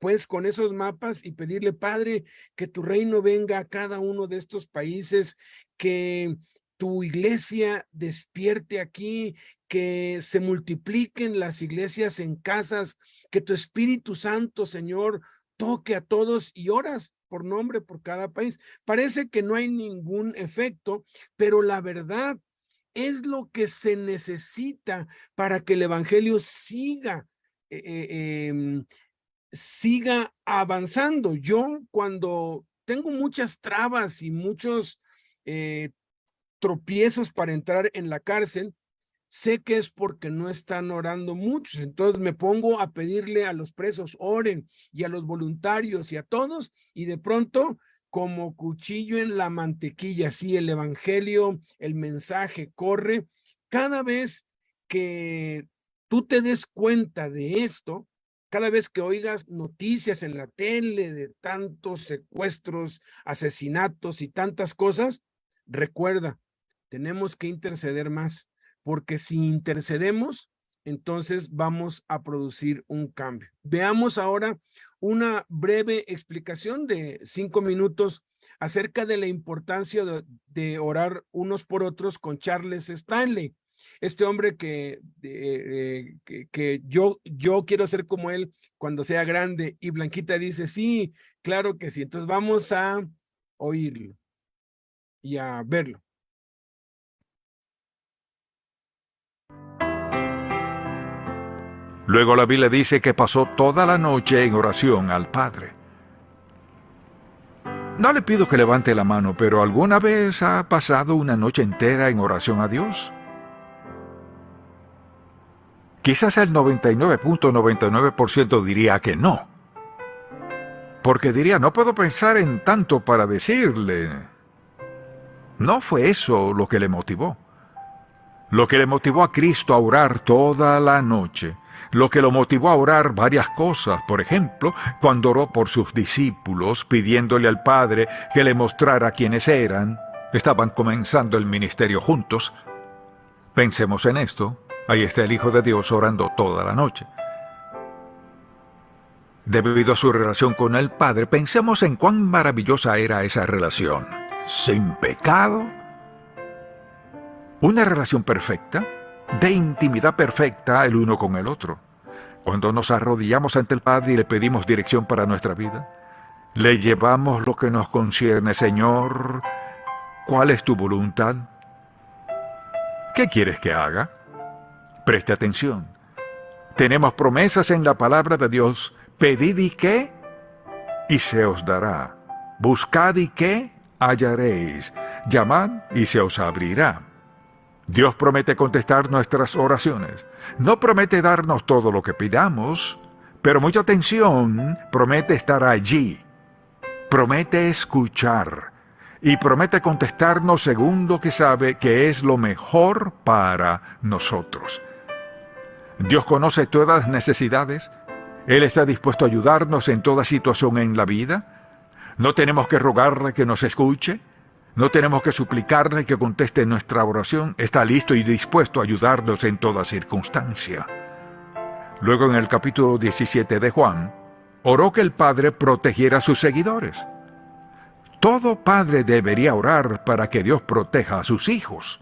pues con esos mapas y pedirle: Padre, que tu reino venga a cada uno de estos países, que tu iglesia despierte aquí, que se multipliquen las iglesias en casas, que tu Espíritu Santo, Señor, toque a todos, y oras por nombre por cada país. Parece que no hay ningún efecto, pero la verdad es lo que se necesita para que el evangelio siga avanzando. Yo, cuando tengo muchas trabas y muchos tropiezos para entrar en la cárcel, sé que es porque no están orando muchos. Entonces me pongo a pedirle a los presos: oren, y a los voluntarios y a todos, y de pronto, como cuchillo en la mantequilla, sí, el evangelio, el mensaje corre. Cada vez que tú te des cuenta de esto, cada vez que oigas noticias en la tele de tantos secuestros, asesinatos y tantas cosas, recuerda, tenemos que interceder más, porque si intercedemos, entonces vamos a producir un cambio. Veamos ahora una breve explicación de 5 minutos acerca de la importancia de orar unos por otros con Charles Stanley. Este hombre que yo quiero ser como él cuando sea grande. Y Blanquita dice: sí, claro que sí. Entonces vamos a oírlo y a verlo. Luego la Biblia dice que pasó toda la noche en oración al Padre. No le pido que levante la mano, pero ¿alguna vez ha pasado una noche entera en oración a Dios? Quizás el 99.99% diría que no. Porque diría: no puedo pensar en tanto para decirle. No fue eso lo que le motivó. Lo que le motivó a Cristo a orar toda la noche, lo que lo motivó a orar varias cosas, por ejemplo, cuando oró por sus discípulos, pidiéndole al Padre que le mostrara quiénes eran, estaban comenzando el ministerio juntos. Pensemos en esto. Ahí está el Hijo de Dios orando toda la noche. Debido a su relación con el Padre, pensemos en cuán maravillosa era esa relación. Sin pecado. Una relación perfecta, de intimidad perfecta el uno con el otro. Cuando nos arrodillamos ante el Padre y le pedimos dirección para nuestra vida, le llevamos lo que nos concierne. Señor, ¿cuál es tu voluntad? ¿Qué quieres que haga? Preste atención. Tenemos promesas en la palabra de Dios. Pedid y qué, y se os dará. Buscad y qué, hallaréis. Llamad y se os abrirá. Dios promete contestar nuestras oraciones. No promete darnos todo lo que pidamos, pero mucha atención, promete estar allí. Promete escuchar. Y promete contestarnos según lo que sabe que es lo mejor para nosotros. Dios conoce todas las necesidades. Él está dispuesto a ayudarnos en toda situación en la vida. No tenemos que rogarle que nos escuche. No tenemos que suplicarle que conteste nuestra oración. Está listo y dispuesto a ayudarnos en toda circunstancia. Luego, en el capítulo 17 de Juan, oró que el Padre protegiera a sus seguidores. Todo padre debería orar para que Dios proteja a sus hijos.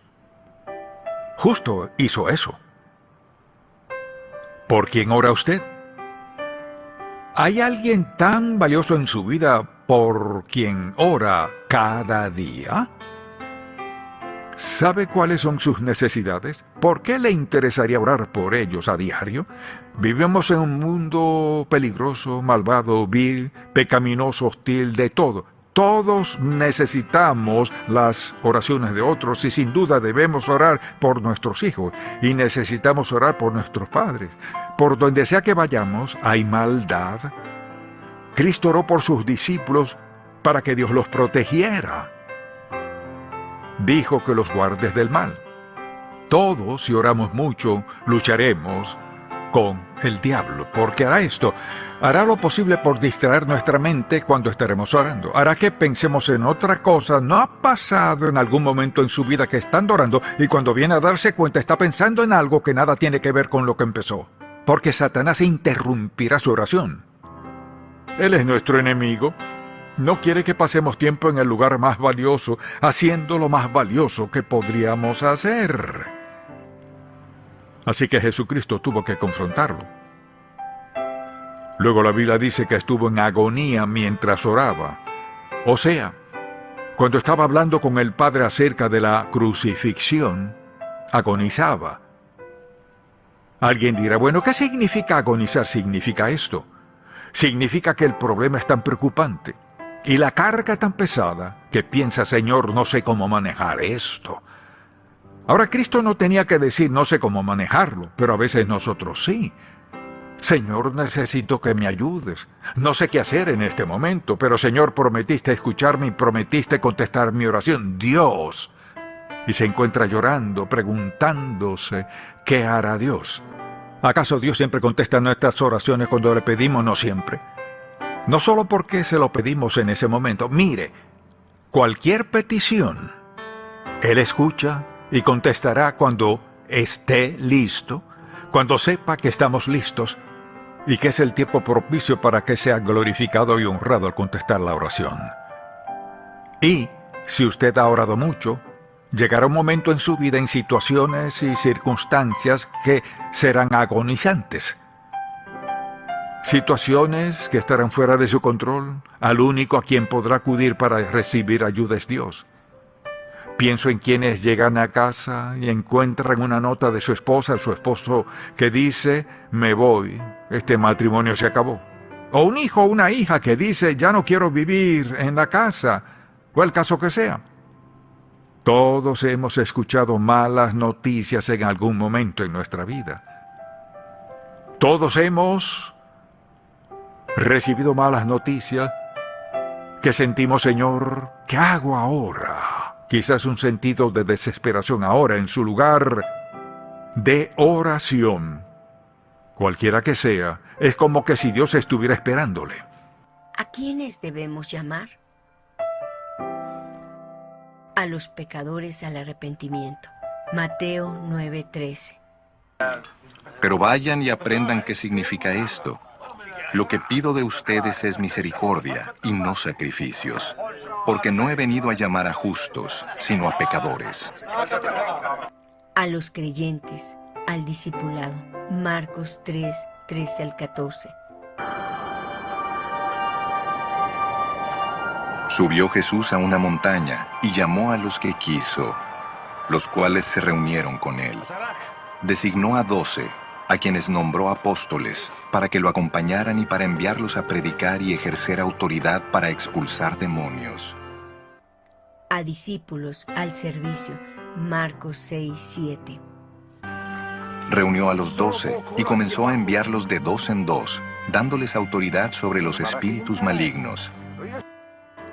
Justo hizo eso. ¿Por quién ora usted? ¿Hay alguien tan valioso en su vida por quien ora cada día? ¿Sabe cuáles son sus necesidades? ¿Por qué le interesaría orar por ellos a diario? Vivimos en un mundo peligroso, malvado, vil, pecaminoso, hostil, de todo. Todos necesitamos las oraciones de otros y sin duda debemos orar por nuestros hijos y necesitamos orar por nuestros padres. Por donde sea que vayamos hay maldad. Cristo oró por sus discípulos para que Dios los protegiera. Dijo que los guardes del mal. Todos, si oramos mucho, lucharemos con el diablo, porque hará esto. Hará lo posible por distraer nuestra mente cuando estaremos orando. Hará que pensemos en otra cosa. ¿No ha pasado en algún momento en su vida que estando orando y cuando viene a darse cuenta está pensando en algo que nada tiene que ver con lo que empezó? Porque Satanás interrumpirá su oración. Él es nuestro enemigo. No quiere que pasemos tiempo en el lugar más valioso, haciendo lo más valioso que podríamos hacer. Así que Jesucristo tuvo que confrontarlo. Luego la Biblia dice que estuvo en agonía mientras oraba. O sea, cuando estaba hablando con el Padre acerca de la crucifixión, agonizaba. Alguien dirá, bueno, ¿qué significa agonizar? Significa esto. Significa que el problema es tan preocupante y la carga tan pesada que piensa, Señor, no sé cómo manejar esto. Ahora, Cristo no tenía que decir no sé cómo manejarlo, pero a veces nosotros sí. Señor, necesito que me ayudes. No sé qué hacer en este momento, pero Señor, prometiste escucharme y prometiste contestar mi oración. Dios. Y se encuentra llorando, preguntándose, ¿qué hará Dios? ¿Acaso Dios siempre contesta nuestras oraciones cuando le pedimos? No siempre. No solo porque se lo pedimos en ese momento. Mire, cualquier petición, Él escucha y contestará cuando esté listo, cuando sepa que estamos listos y que es el tiempo propicio para que sea glorificado y honrado al contestar la oración. Y si usted ha orado mucho, llegará un momento en su vida en situaciones y circunstancias que serán agonizantes. Situaciones que estarán fuera de su control. Al único a quien podrá acudir para recibir ayuda es Dios. Pienso en quienes llegan a casa y encuentran una nota de su esposa o su esposo que dice, me voy, este matrimonio se acabó. O un hijo o una hija que dice, ya no quiero vivir en la casa, o el caso que sea. Todos hemos escuchado malas noticias en algún momento en nuestra vida. Todos hemos recibido malas noticias que sentimos, Señor, ¿qué hago ahora? Quizás un sentido de desesperación ahora en su lugar de oración. Cualquiera que sea, es como que si Dios estuviera esperándole. ¿A quiénes debemos llamar? A los pecadores al arrepentimiento. Mateo 9:13. Pero vayan y aprendan qué significa esto. Lo que pido de ustedes es misericordia y no sacrificios, porque no he venido a llamar a justos, sino a pecadores. A los creyentes, al discipulado. Marcos 3:13 al 14. Subió Jesús a una montaña y llamó a los que quiso, los cuales se reunieron con él. Designó a 12, a quienes nombró apóstoles, para que lo acompañaran y para enviarlos a predicar y ejercer autoridad para expulsar demonios. A discípulos al servicio. Marcos 6:7. Reunió a los 12 y comenzó a enviarlos de 2 en 2, dándoles autoridad sobre los espíritus malignos.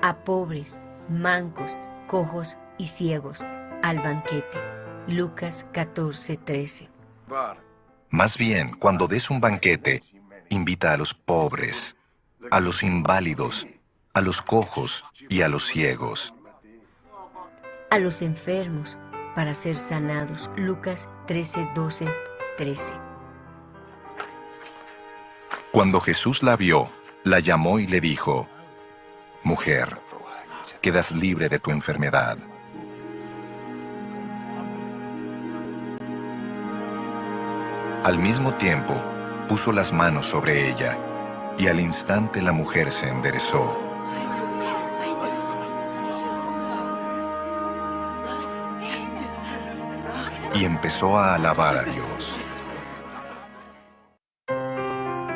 A pobres, mancos, cojos y ciegos al banquete. Lucas 14:13. Más bien, cuando des un banquete, invita a los pobres, a los inválidos, a los cojos y a los ciegos. a los enfermos para ser sanados. Lucas 13, 12, 13. Cuando Jesús la vio, la llamó y le dijo: Mujer, quedas libre de tu enfermedad. Al mismo tiempo, puso las manos sobre ella, y al instante la mujer se enderezó. Y empezó a alabar a Dios.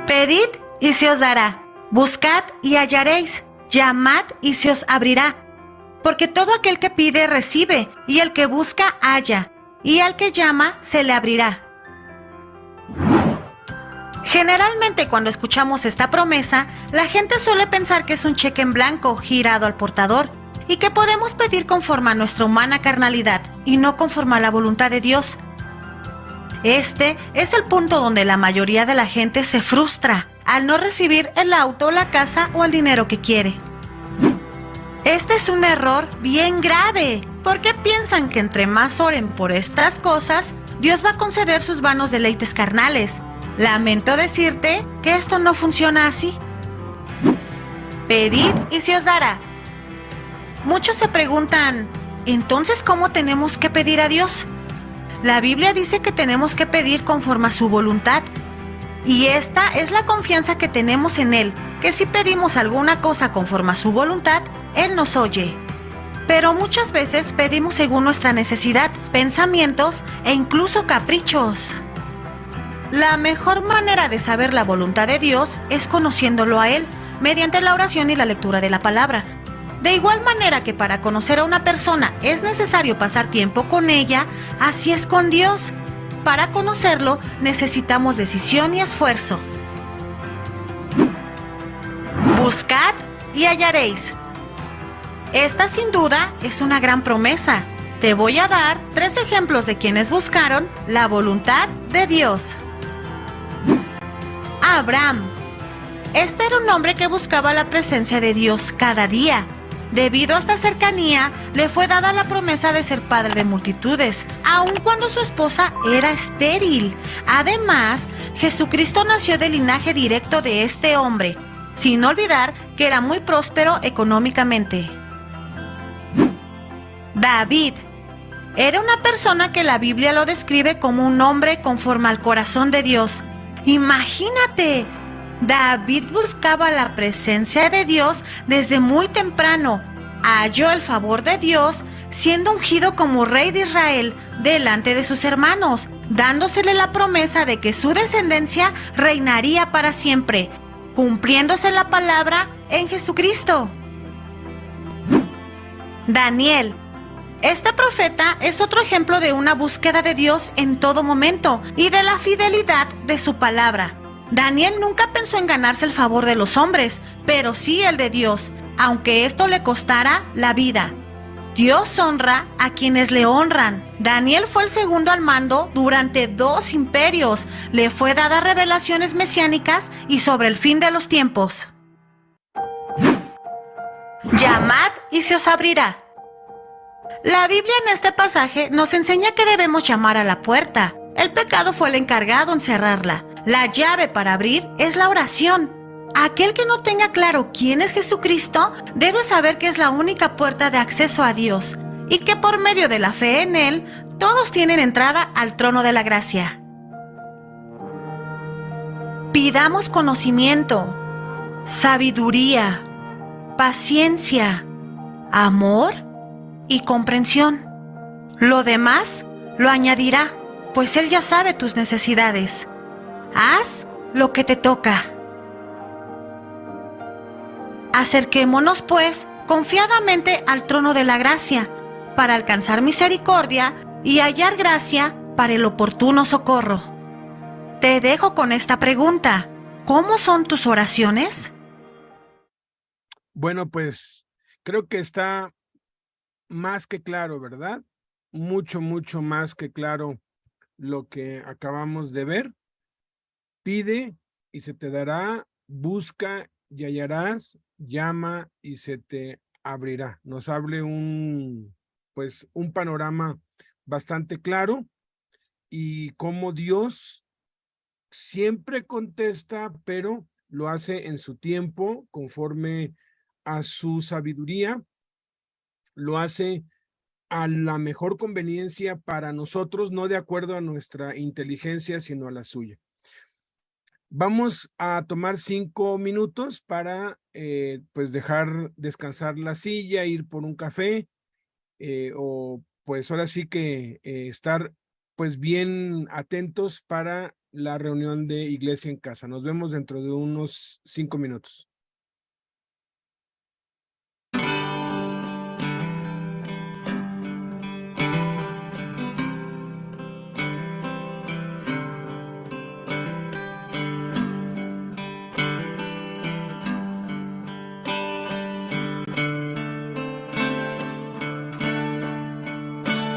Pedid y se os dará, buscad y hallaréis, llamad y se os abrirá. Porque todo aquel que pide recibe, y el que busca halla, y al que llama se le abrirá. Generalmente cuando escuchamos esta promesa, la gente suele pensar que es un cheque en blanco girado al portador y que podemos pedir conforme a nuestra humana carnalidad y no conforme a la voluntad de Dios. Este es el punto donde la mayoría de la gente se frustra al no recibir el auto, la casa o el dinero que quiere. Este es un error bien grave, porque piensan que entre más oren por estas cosas, Dios va a conceder sus vanos deleites carnales. Lamento decirte que esto no funciona así. Pedid y se os dará. Muchos se preguntan, ¿entonces cómo tenemos que pedir a Dios? La Biblia dice que tenemos que pedir conforme a su voluntad. Y esta es la confianza que tenemos en Él, que si pedimos alguna cosa conforme a su voluntad, Él nos oye. Pero muchas veces pedimos según nuestra necesidad, pensamientos e incluso caprichos. La mejor manera de saber la voluntad de Dios es conociéndolo a Él, mediante la oración y la lectura de la palabra. De igual manera que para conocer a una persona es necesario pasar tiempo con ella, así es con Dios. Para conocerlo necesitamos decisión y esfuerzo. Buscad y hallaréis. Esta sin duda es una gran promesa. Te voy a dar 3 ejemplos de quienes buscaron la voluntad de Dios. Abraham. Este era un hombre que buscaba la presencia de Dios cada día. Debido a esta cercanía, le fue dada la promesa de ser padre de multitudes, aun cuando su esposa era estéril. Además, Jesucristo nació del linaje directo de este hombre, sin olvidar que era muy próspero económicamente. David. Era una persona que la Biblia lo describe como un hombre conforme al corazón de Dios. Imagínate, David buscaba la presencia de Dios desde muy temprano. Halló el favor de Dios siendo ungido como rey de Israel delante de sus hermanos, dándosele la promesa de que su descendencia reinaría para siempre, cumpliéndose la palabra en Jesucristo. Daniel. Este profeta es otro ejemplo de una búsqueda de Dios en todo momento y de la fidelidad de su palabra. Daniel nunca pensó en ganarse el favor de los hombres, pero sí el de Dios, aunque esto le costara la vida. Dios honra a quienes le honran. Daniel fue el segundo al mando durante 2 imperios. Le fue dada revelaciones mesiánicas y sobre el fin de los tiempos. Llamad y se os abrirá. La Biblia en este pasaje nos enseña que debemos llamar a la puerta. El pecado fue el encargado en cerrarla. La llave para abrir es la oración. Aquel que no tenga claro quién es Jesucristo debe saber que es la única puerta de acceso a Dios y que por medio de la fe en Él, todos tienen entrada al trono de la gracia. Pidamos conocimiento, sabiduría, paciencia, amor y comprensión. Lo demás lo añadirá, pues Él ya sabe tus necesidades. Haz lo que te toca. Acerquémonos, pues, confiadamente al trono de la gracia, para alcanzar misericordia y hallar gracia para el oportuno socorro. Te dejo con esta pregunta: ¿cómo son tus oraciones? Bueno, pues creo que está más que claro, ¿verdad? Mucho, mucho más que claro lo que acabamos de ver. Pide y se te dará, busca y hallarás, llama y se te abrirá. Nos abre un pues un panorama bastante claro y cómo Dios siempre contesta, pero lo hace en su tiempo, conforme a su sabiduría, lo hace a la mejor conveniencia para nosotros, no de acuerdo a nuestra inteligencia, sino a la suya. Vamos a tomar 5 minutos para pues dejar descansar la silla, ir por un café o pues ahora sí que estar pues bien atentos para la reunión de Iglesia en Casa. Nos vemos dentro de unos 5 minutos.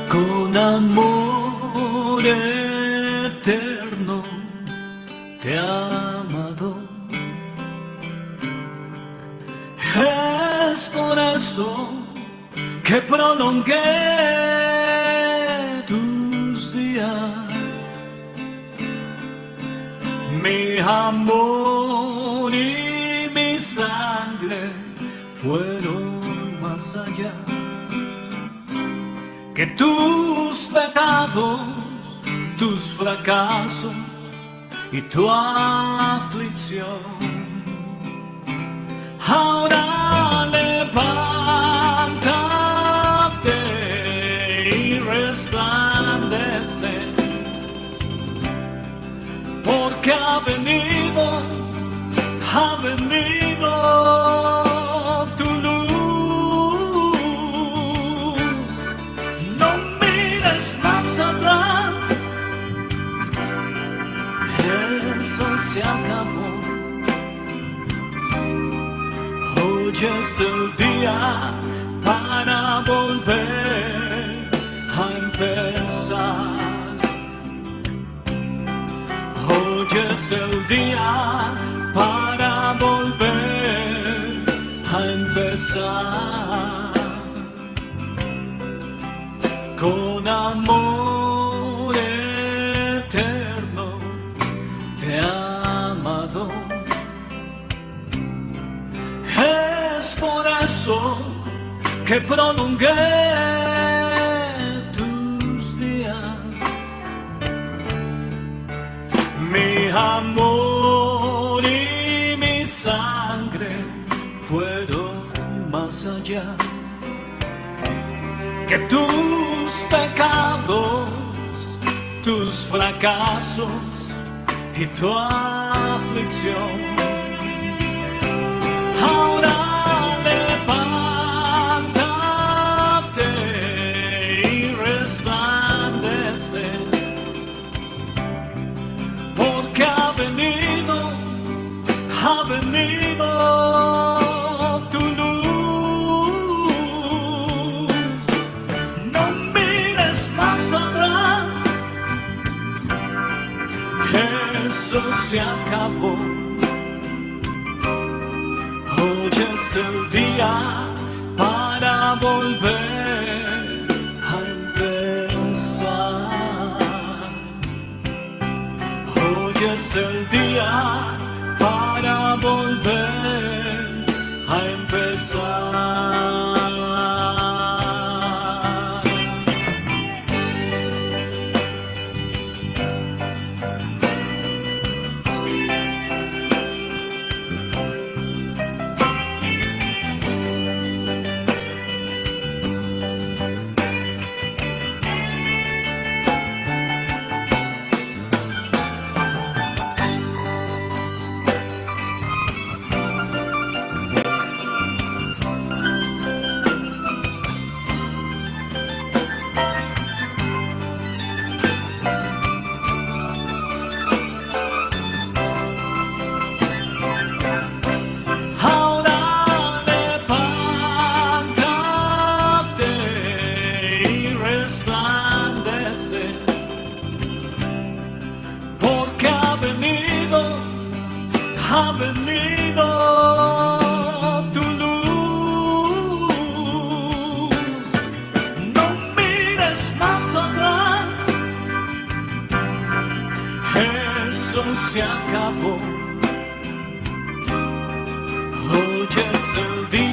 Con amor eterno te he amado. Es por eso que prolongué tus días. Mi amor y mi sangre fueron más allá que tus pecados, tus fracasos y tu aflicción. Ahora levántate y resplandece, porque ha venido tu luz. No mires más atrás, eso se acabó. Hoy es el día para volver a empezar. Hoy es el día para volver a empezar. Con amor eterno te he amado. Es por eso que prolongué tus días. Mi amor y mi sangre fueron más allá que tus pecados, tus fracasos y tu aflicción. Ahora levántate y resplandece, porque ha venido tu luz. No mires más atrás, eso se acabó. Hoy es el día para volver a empezar. Hoy es el día para volver a empezar.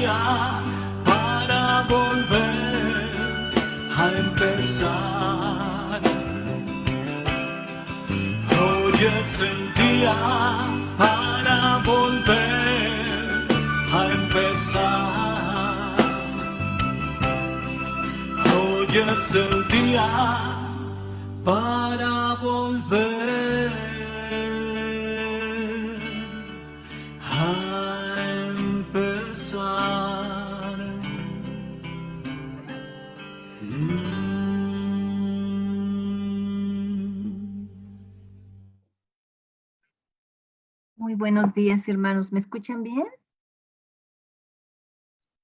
día para volver a empezar. Hoy es el día para volver a empezar. Hoy es el día para volver a empezar. Muy buenos días, hermanos. ¿Me escuchan bien?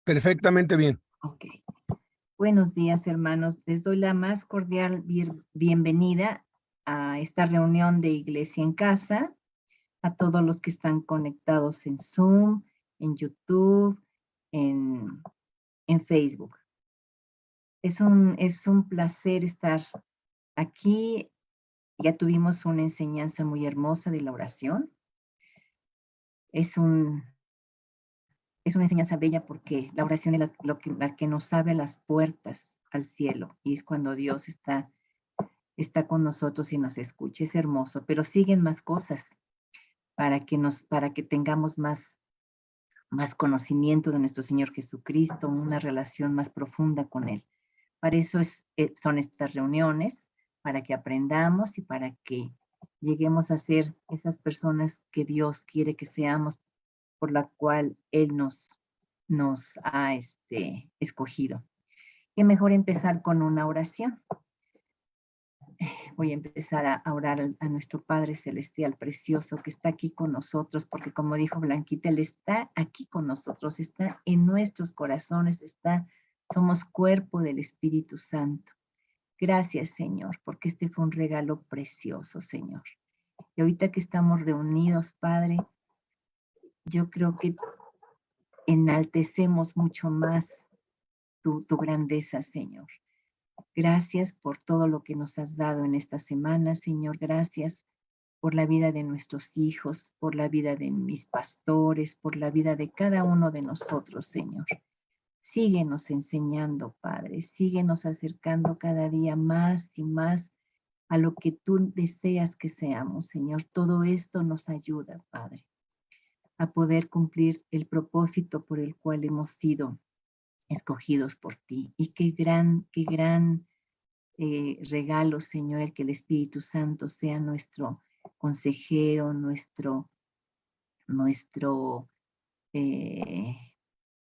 Perfectamente bien. Ok. Buenos días, hermanos. Les doy la más cordial bienvenida a esta reunión de Iglesia en Casa, a todos los que están conectados en Zoom, en YouTube, en Facebook. Es un placer estar aquí. Ya tuvimos una enseñanza muy hermosa de la oración. Es una enseñanza bella porque la oración es la que nos abre las puertas al cielo, y es cuando Dios está con nosotros y nos escucha. Es hermoso, pero siguen más cosas para que tengamos más conocimiento de nuestro Señor Jesucristo, una relación más profunda con Él. Para eso son estas reuniones, para que aprendamos y para que lleguemos a ser esas personas que Dios quiere que seamos, por la cual Él nos ha escogido. Qué mejor empezar con una oración. Voy a empezar a orar a nuestro Padre Celestial precioso que está aquí con nosotros, porque como dijo Blanquita, Él está aquí con nosotros, está en nuestros corazones, somos cuerpo del Espíritu Santo. Gracias, Señor, porque este fue un regalo precioso, Señor. Y ahorita que estamos reunidos, Padre, yo creo que enaltecemos mucho más tu grandeza, Señor. Gracias por todo lo que nos has dado en esta semana, Señor. Gracias por la vida de nuestros hijos, por la vida de mis pastores, por la vida de cada uno de nosotros, Señor. Síguenos enseñando, Padre. Síguenos acercando cada día más y más a lo que tú deseas que seamos, Señor. Todo esto nos ayuda, Padre, a poder cumplir el propósito por el cual hemos sido escogidos por ti. Y qué gran regalo, Señor, el que el Espíritu Santo sea nuestro consejero,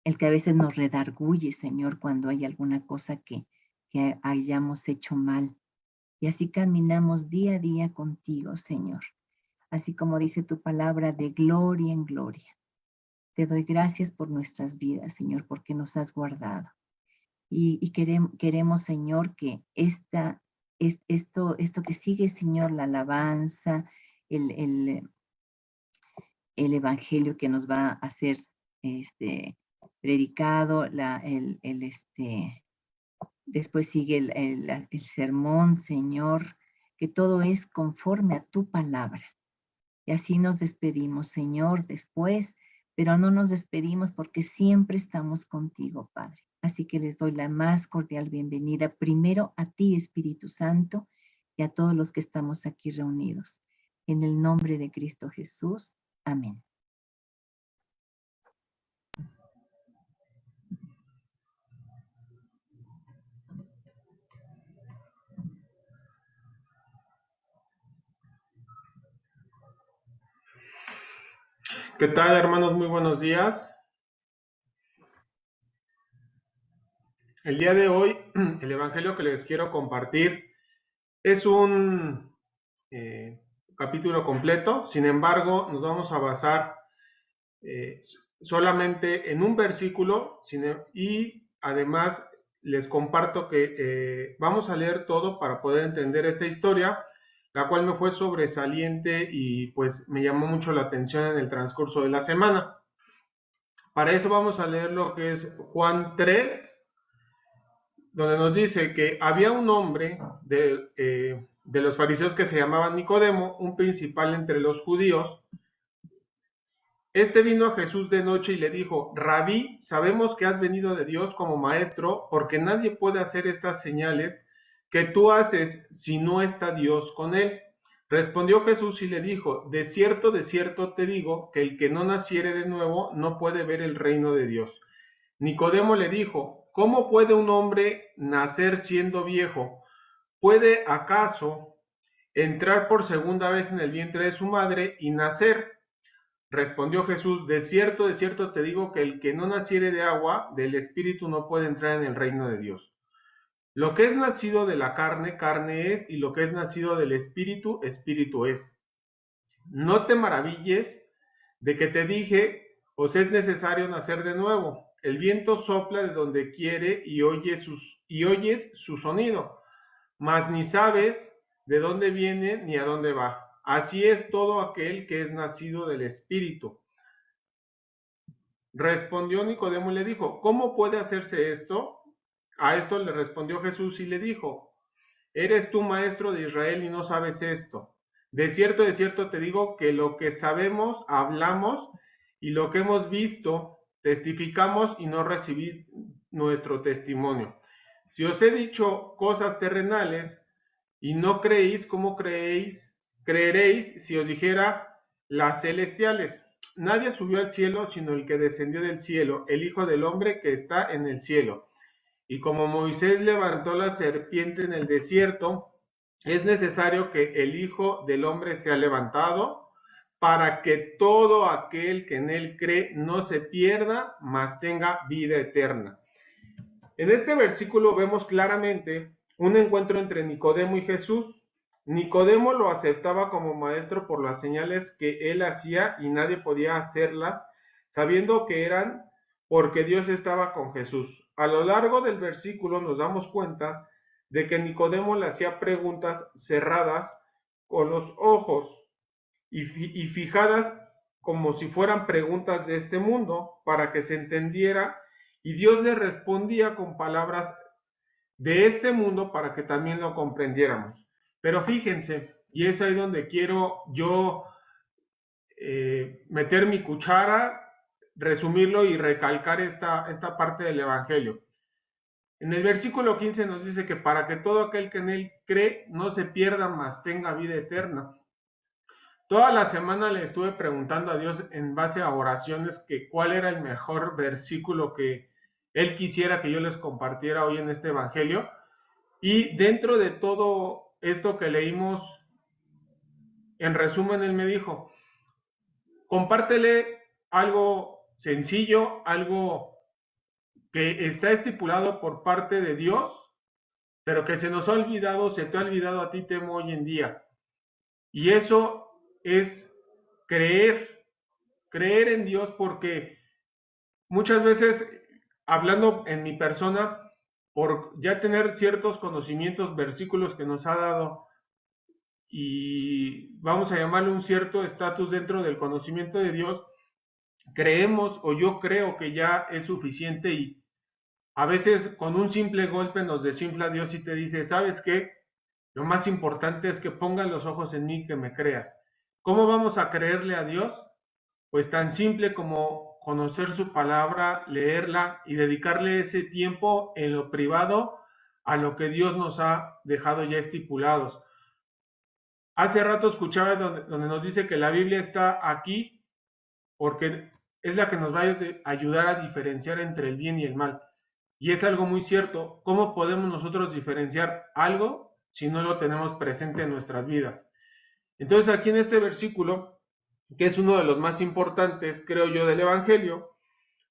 el que a veces nos redarguye, Señor, cuando hay alguna cosa que hayamos hecho mal. Y así caminamos día a día contigo, Señor. Así como dice tu palabra, de gloria en gloria. Te doy gracias por nuestras vidas, Señor, porque nos has guardado. Y queremos, Señor, que esto que sigue, Señor, la alabanza, el evangelio que nos va a ser predicado, después sigue el sermón, Señor, que todo es conforme a tu palabra. Y así nos despedimos, Señor, después, pero no nos despedimos porque siempre estamos contigo, Padre. Así que les doy la más cordial bienvenida primero a ti, Espíritu Santo, y a todos los que estamos aquí reunidos. En el nombre de Cristo Jesús. Amén. ¿Qué tal, hermanos? Muy buenos días. El día de hoy, el evangelio que les quiero compartir es un capítulo completo. Sin embargo, nos vamos a basar solamente en un versículo y además les comparto que vamos a leer todo para poder entender esta historia, la cual me fue sobresaliente y pues me llamó mucho la atención en el transcurso de la semana. Para eso vamos a leer lo que es Juan 3, donde nos dice que había un hombre de los fariseos que se llamaba Nicodemo, un principal entre los judíos. Este vino a Jesús de noche y le dijo: Rabí, sabemos que has venido de Dios como maestro, porque nadie puede hacer estas señales que tú haces si no está Dios con él. Respondió Jesús y le dijo: de cierto te digo, que el que no naciere de nuevo no puede ver el reino de Dios. Nicodemo le dijo: ¿cómo puede un hombre nacer siendo viejo? ¿Puede acaso entrar por segunda vez en el vientre de su madre y nacer? Respondió Jesús: de cierto te digo, que el que no naciere de agua, del Espíritu, no puede entrar en el reino de Dios. Lo que es nacido de la carne, carne es, y lo que es nacido del Espíritu, Espíritu es. No te maravilles de que te dije: os es necesario nacer de nuevo. El viento sopla de donde quiere y oyes su sonido, mas ni sabes de dónde viene ni a dónde va. Así es todo aquel que es nacido del Espíritu. Respondió Nicodemo y le dijo: ¿cómo puede hacerse esto? A esto le respondió Jesús y le dijo: ¿eres tú maestro de Israel y no sabes esto? De cierto te digo, que lo que sabemos hablamos, y lo que hemos visto testificamos, y no recibís nuestro testimonio. Si os he dicho cosas terrenales y no creéis, ¿cómo creeréis si os dijera las celestiales? Nadie subió al cielo sino el que descendió del cielo, el Hijo del Hombre que está en el cielo. Y como Moisés levantó la serpiente en el desierto, es necesario que el Hijo del Hombre sea levantado, para que todo aquel que en él cree no se pierda, mas tenga vida eterna. En este versículo vemos claramente un encuentro entre Nicodemo y Jesús. Nicodemo lo aceptaba como maestro por las señales que él hacía, y nadie podía hacerlas, sabiendo que eran porque Dios estaba con Jesús. A lo largo del versículo nos damos cuenta de que Nicodemo le hacía preguntas cerradas con los ojos y fijadas como si fueran preguntas de este mundo, para que se entendiera, y Dios le respondía con palabras de este mundo para que también lo comprendiéramos. Pero fíjense, y es ahí donde quiero yo meter mi cuchara, resumirlo y recalcar esta parte del Evangelio. En el versículo 15 nos dice que para que todo aquel que en él cree no se pierda, mas tenga vida eterna. Toda la semana le estuve preguntando a Dios, en base a oraciones, que cuál era el mejor versículo que Él quisiera que yo les compartiera hoy en este Evangelio. Y dentro de todo esto que leímos, en resumen, Él me dijo: compártele algo sencillo, algo que está estipulado por parte de Dios, pero que se nos ha olvidado, se te ha olvidado a ti, Temo, hoy en día. Y eso es creer en Dios, porque muchas veces, hablando en mi persona, por ya tener ciertos conocimientos, versículos que nos ha dado, y vamos a llamarle un cierto estatus dentro del conocimiento de Dios, creemos, o yo creo que ya es suficiente, y a veces con un simple golpe nos desinfla Dios y te dice: ¿sabes qué? Lo más importante es que pongas los ojos en mí, que me creas. ¿Cómo vamos a creerle a Dios? Pues tan simple como conocer su palabra, leerla y dedicarle ese tiempo en lo privado a lo que Dios nos ha dejado ya estipulados. Hace rato escuchaba donde nos dice que la Biblia está aquí porque es la que nos va a ayudar a diferenciar entre el bien y el mal. Y es algo muy cierto. ¿Cómo podemos nosotros diferenciar algo si no lo tenemos presente en nuestras vidas? Entonces, aquí en este versículo, que es uno de los más importantes, creo yo, del Evangelio,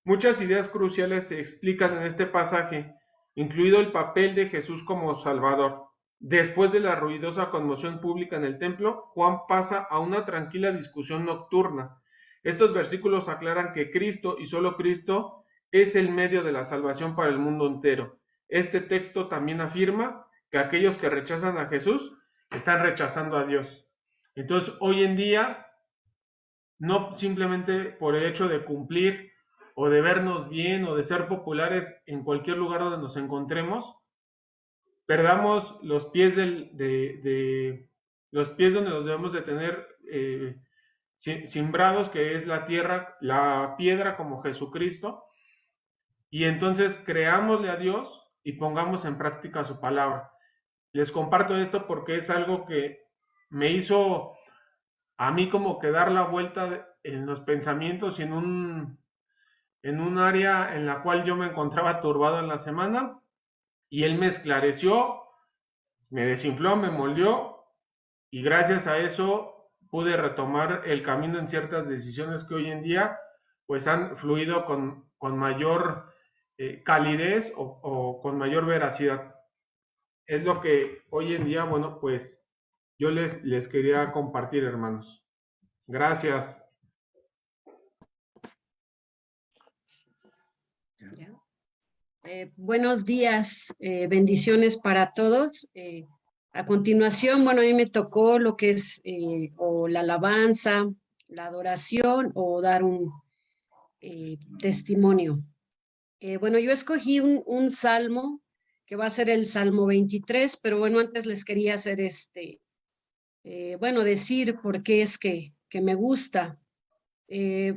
muchas ideas cruciales se explican en este pasaje, incluido el papel de Jesús como Salvador. Después de la ruidosa conmoción pública en el templo, Juan pasa a una tranquila discusión nocturna. Estos versículos aclaran que Cristo, y solo Cristo, es el medio de la salvación para el mundo entero. Este texto también afirma que aquellos que rechazan a Jesús están rechazando a Dios. Entonces, hoy en día, no simplemente por el hecho de cumplir o de vernos bien o de ser populares en cualquier lugar donde nos encontremos, perdamos los pies los pies donde nos debemos de tener simbrados, que es la tierra, la piedra como Jesucristo, y entonces creámosle a Dios y pongamos en práctica su palabra. Les comparto esto porque es algo que me hizo a mí como que dar la vuelta en los pensamientos y en un área en la cual yo me encontraba turbado en la semana, y él me esclareció, me desinfló, me moldeó, y gracias a eso pude retomar el camino en ciertas decisiones que hoy en día pues han fluido con mayor calidez o con mayor veracidad. Es lo que hoy en día, bueno, pues yo les quería compartir, hermanos. Gracias. Buenos días, bendiciones para todos. A continuación, bueno, a mí me tocó lo que es o la alabanza, la adoración o dar un testimonio. Bueno, yo escogí un salmo que va a ser el Salmo 23, pero bueno, antes les quería hacer decir por qué es que me gusta.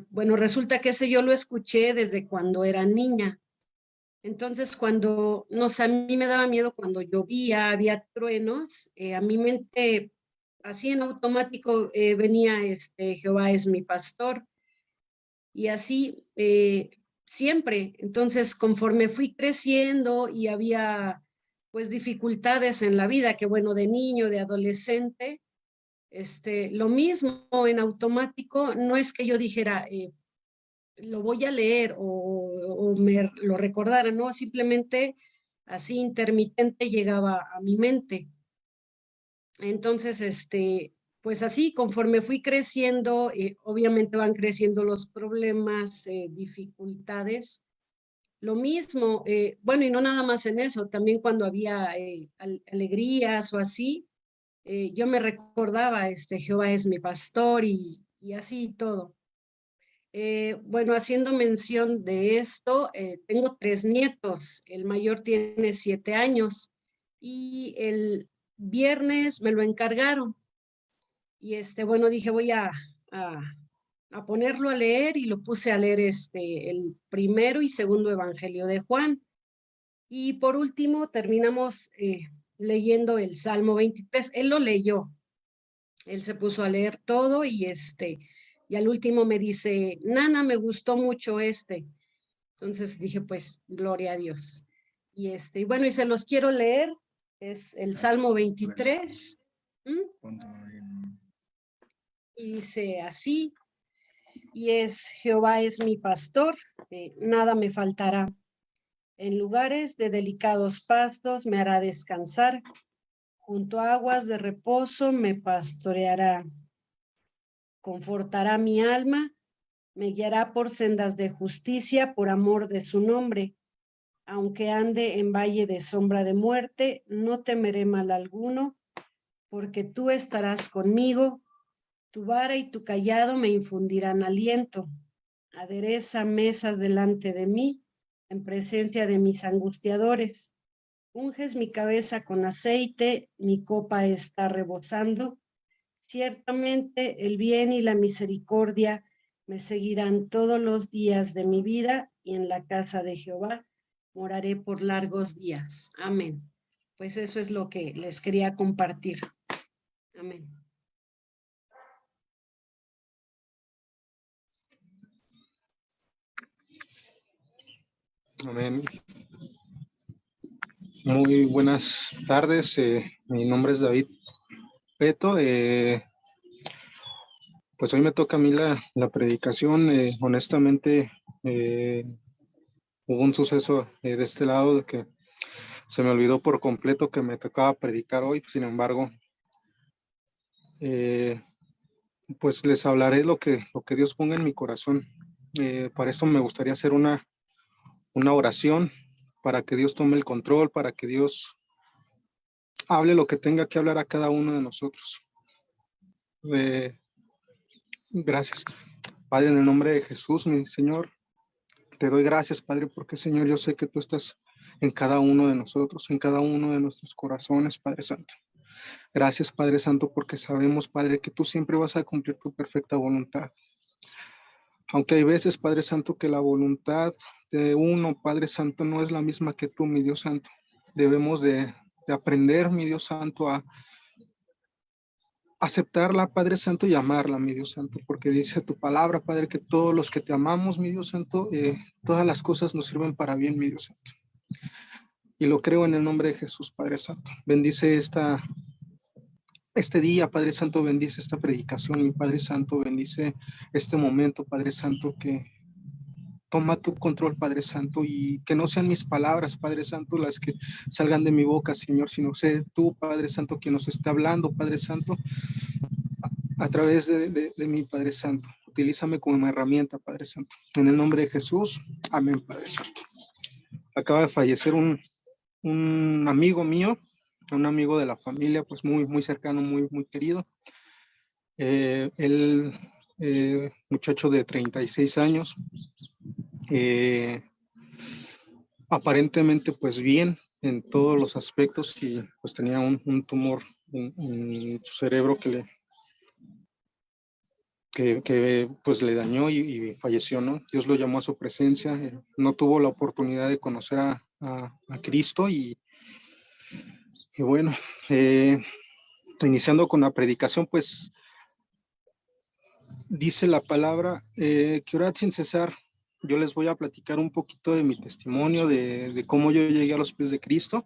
Bueno, resulta que ese yo lo escuché desde cuando era niña. Entonces, no sé, a mí me daba miedo cuando llovía, había truenos, a mi mente, así en automático, venía Jehová es mi pastor, y así siempre. Entonces, conforme fui creciendo y había pues dificultades en la vida, que bueno, de niño, de adolescente, lo mismo en automático, no es que yo dijera, lo voy a leer o me lo recordara, no, simplemente así intermitente llegaba a mi mente. Entonces, pues así, conforme fui creciendo, obviamente van creciendo los problemas, dificultades. Lo mismo, bueno, y no nada más en eso, también cuando había alegrías o así, yo me recordaba, Jehová es mi pastor y así todo. Bueno, haciendo mención de esto, tengo 3 nietos, el mayor tiene 7 años y el viernes me lo encargaron y bueno, dije voy a ponerlo a leer y lo puse a leer el primero y segundo evangelio de Juan. Y por último terminamos leyendo el Salmo 23, él lo leyó, él se puso a leer todo y y al último me dice, Nana, me gustó mucho Entonces dije, pues, gloria a Dios. Y y bueno, y se los quiero leer, es el Salmo 23. Y dice así, y Jehová es mi pastor, nada me faltará. En lugares de delicados pastos me hará descansar, junto a aguas de reposo me pastoreará. Confortará mi alma, me guiará por sendas de justicia por amor de su nombre. Aunque ande en valle de sombra de muerte, no temeré mal alguno, porque tú estarás conmigo, tu vara y tu cayado me infundirán aliento. Adereza mesas delante de mí, en presencia de mis angustiadores. Unges mi cabeza con aceite, mi copa está rebosando. Ciertamente el bien y la misericordia me seguirán todos los días de mi vida y en la casa de Jehová moraré por largos días. Amén. Pues eso es lo que les quería compartir. Amén. Amén. Muy buenas tardes. Mi nombre es David Peto. Pues hoy me toca a mí la predicación. Honestamente, hubo un suceso de este lado de que se me olvidó por completo que me tocaba predicar hoy. Sin embargo, pues les hablaré lo que Dios ponga en mi corazón. Para eso me gustaría hacer una oración para que Dios tome el control, para que Dios hable lo que tenga que hablar a cada uno de nosotros. Gracias. Padre, en el nombre de Jesús, mi Señor, te doy gracias, Padre, porque, Señor, yo sé que tú estás en cada uno de nosotros, en cada uno de nuestros corazones, Padre Santo. Gracias, Padre Santo, porque sabemos, Padre, que tú siempre vas a cumplir tu perfecta voluntad. Aunque hay veces, Padre Santo, que la voluntad de uno, Padre Santo, no es la misma que tú, mi Dios Santo. Debemos de aprender, mi Dios Santo, a aceptarla, Padre Santo, y amarla, mi Dios Santo, porque dice tu palabra, Padre, que todos los que te amamos, mi Dios Santo, todas las cosas nos sirven para bien, mi Dios Santo. Y lo creo en el nombre de Jesús, Padre Santo. Bendice este día, Padre Santo, bendice esta predicación, mi Padre Santo, bendice este momento, Padre Santo, que toma tu control, Padre Santo, y que no sean mis palabras, Padre Santo, las que salgan de mi boca, Señor, sino sé tú, Padre Santo, quien nos está hablando, Padre Santo, a través de mi Padre Santo. Utilízame como una herramienta, Padre Santo. En el nombre de Jesús, amén, Padre Santo. Acaba de fallecer un amigo mío, un amigo de la familia, pues muy, muy cercano, muy, muy querido. Él, muchacho de 36 años, aparentemente pues bien en todos los aspectos, y pues tenía un tumor en su cerebro que pues le dañó y falleció, ¿no? Dios lo llamó a su presencia, no tuvo la oportunidad de conocer a Cristo y bueno, iniciando con la predicación, pues dice la palabra que orad sin cesar. Yo les voy a platicar un poquito de mi testimonio, de cómo yo llegué a los pies de Cristo.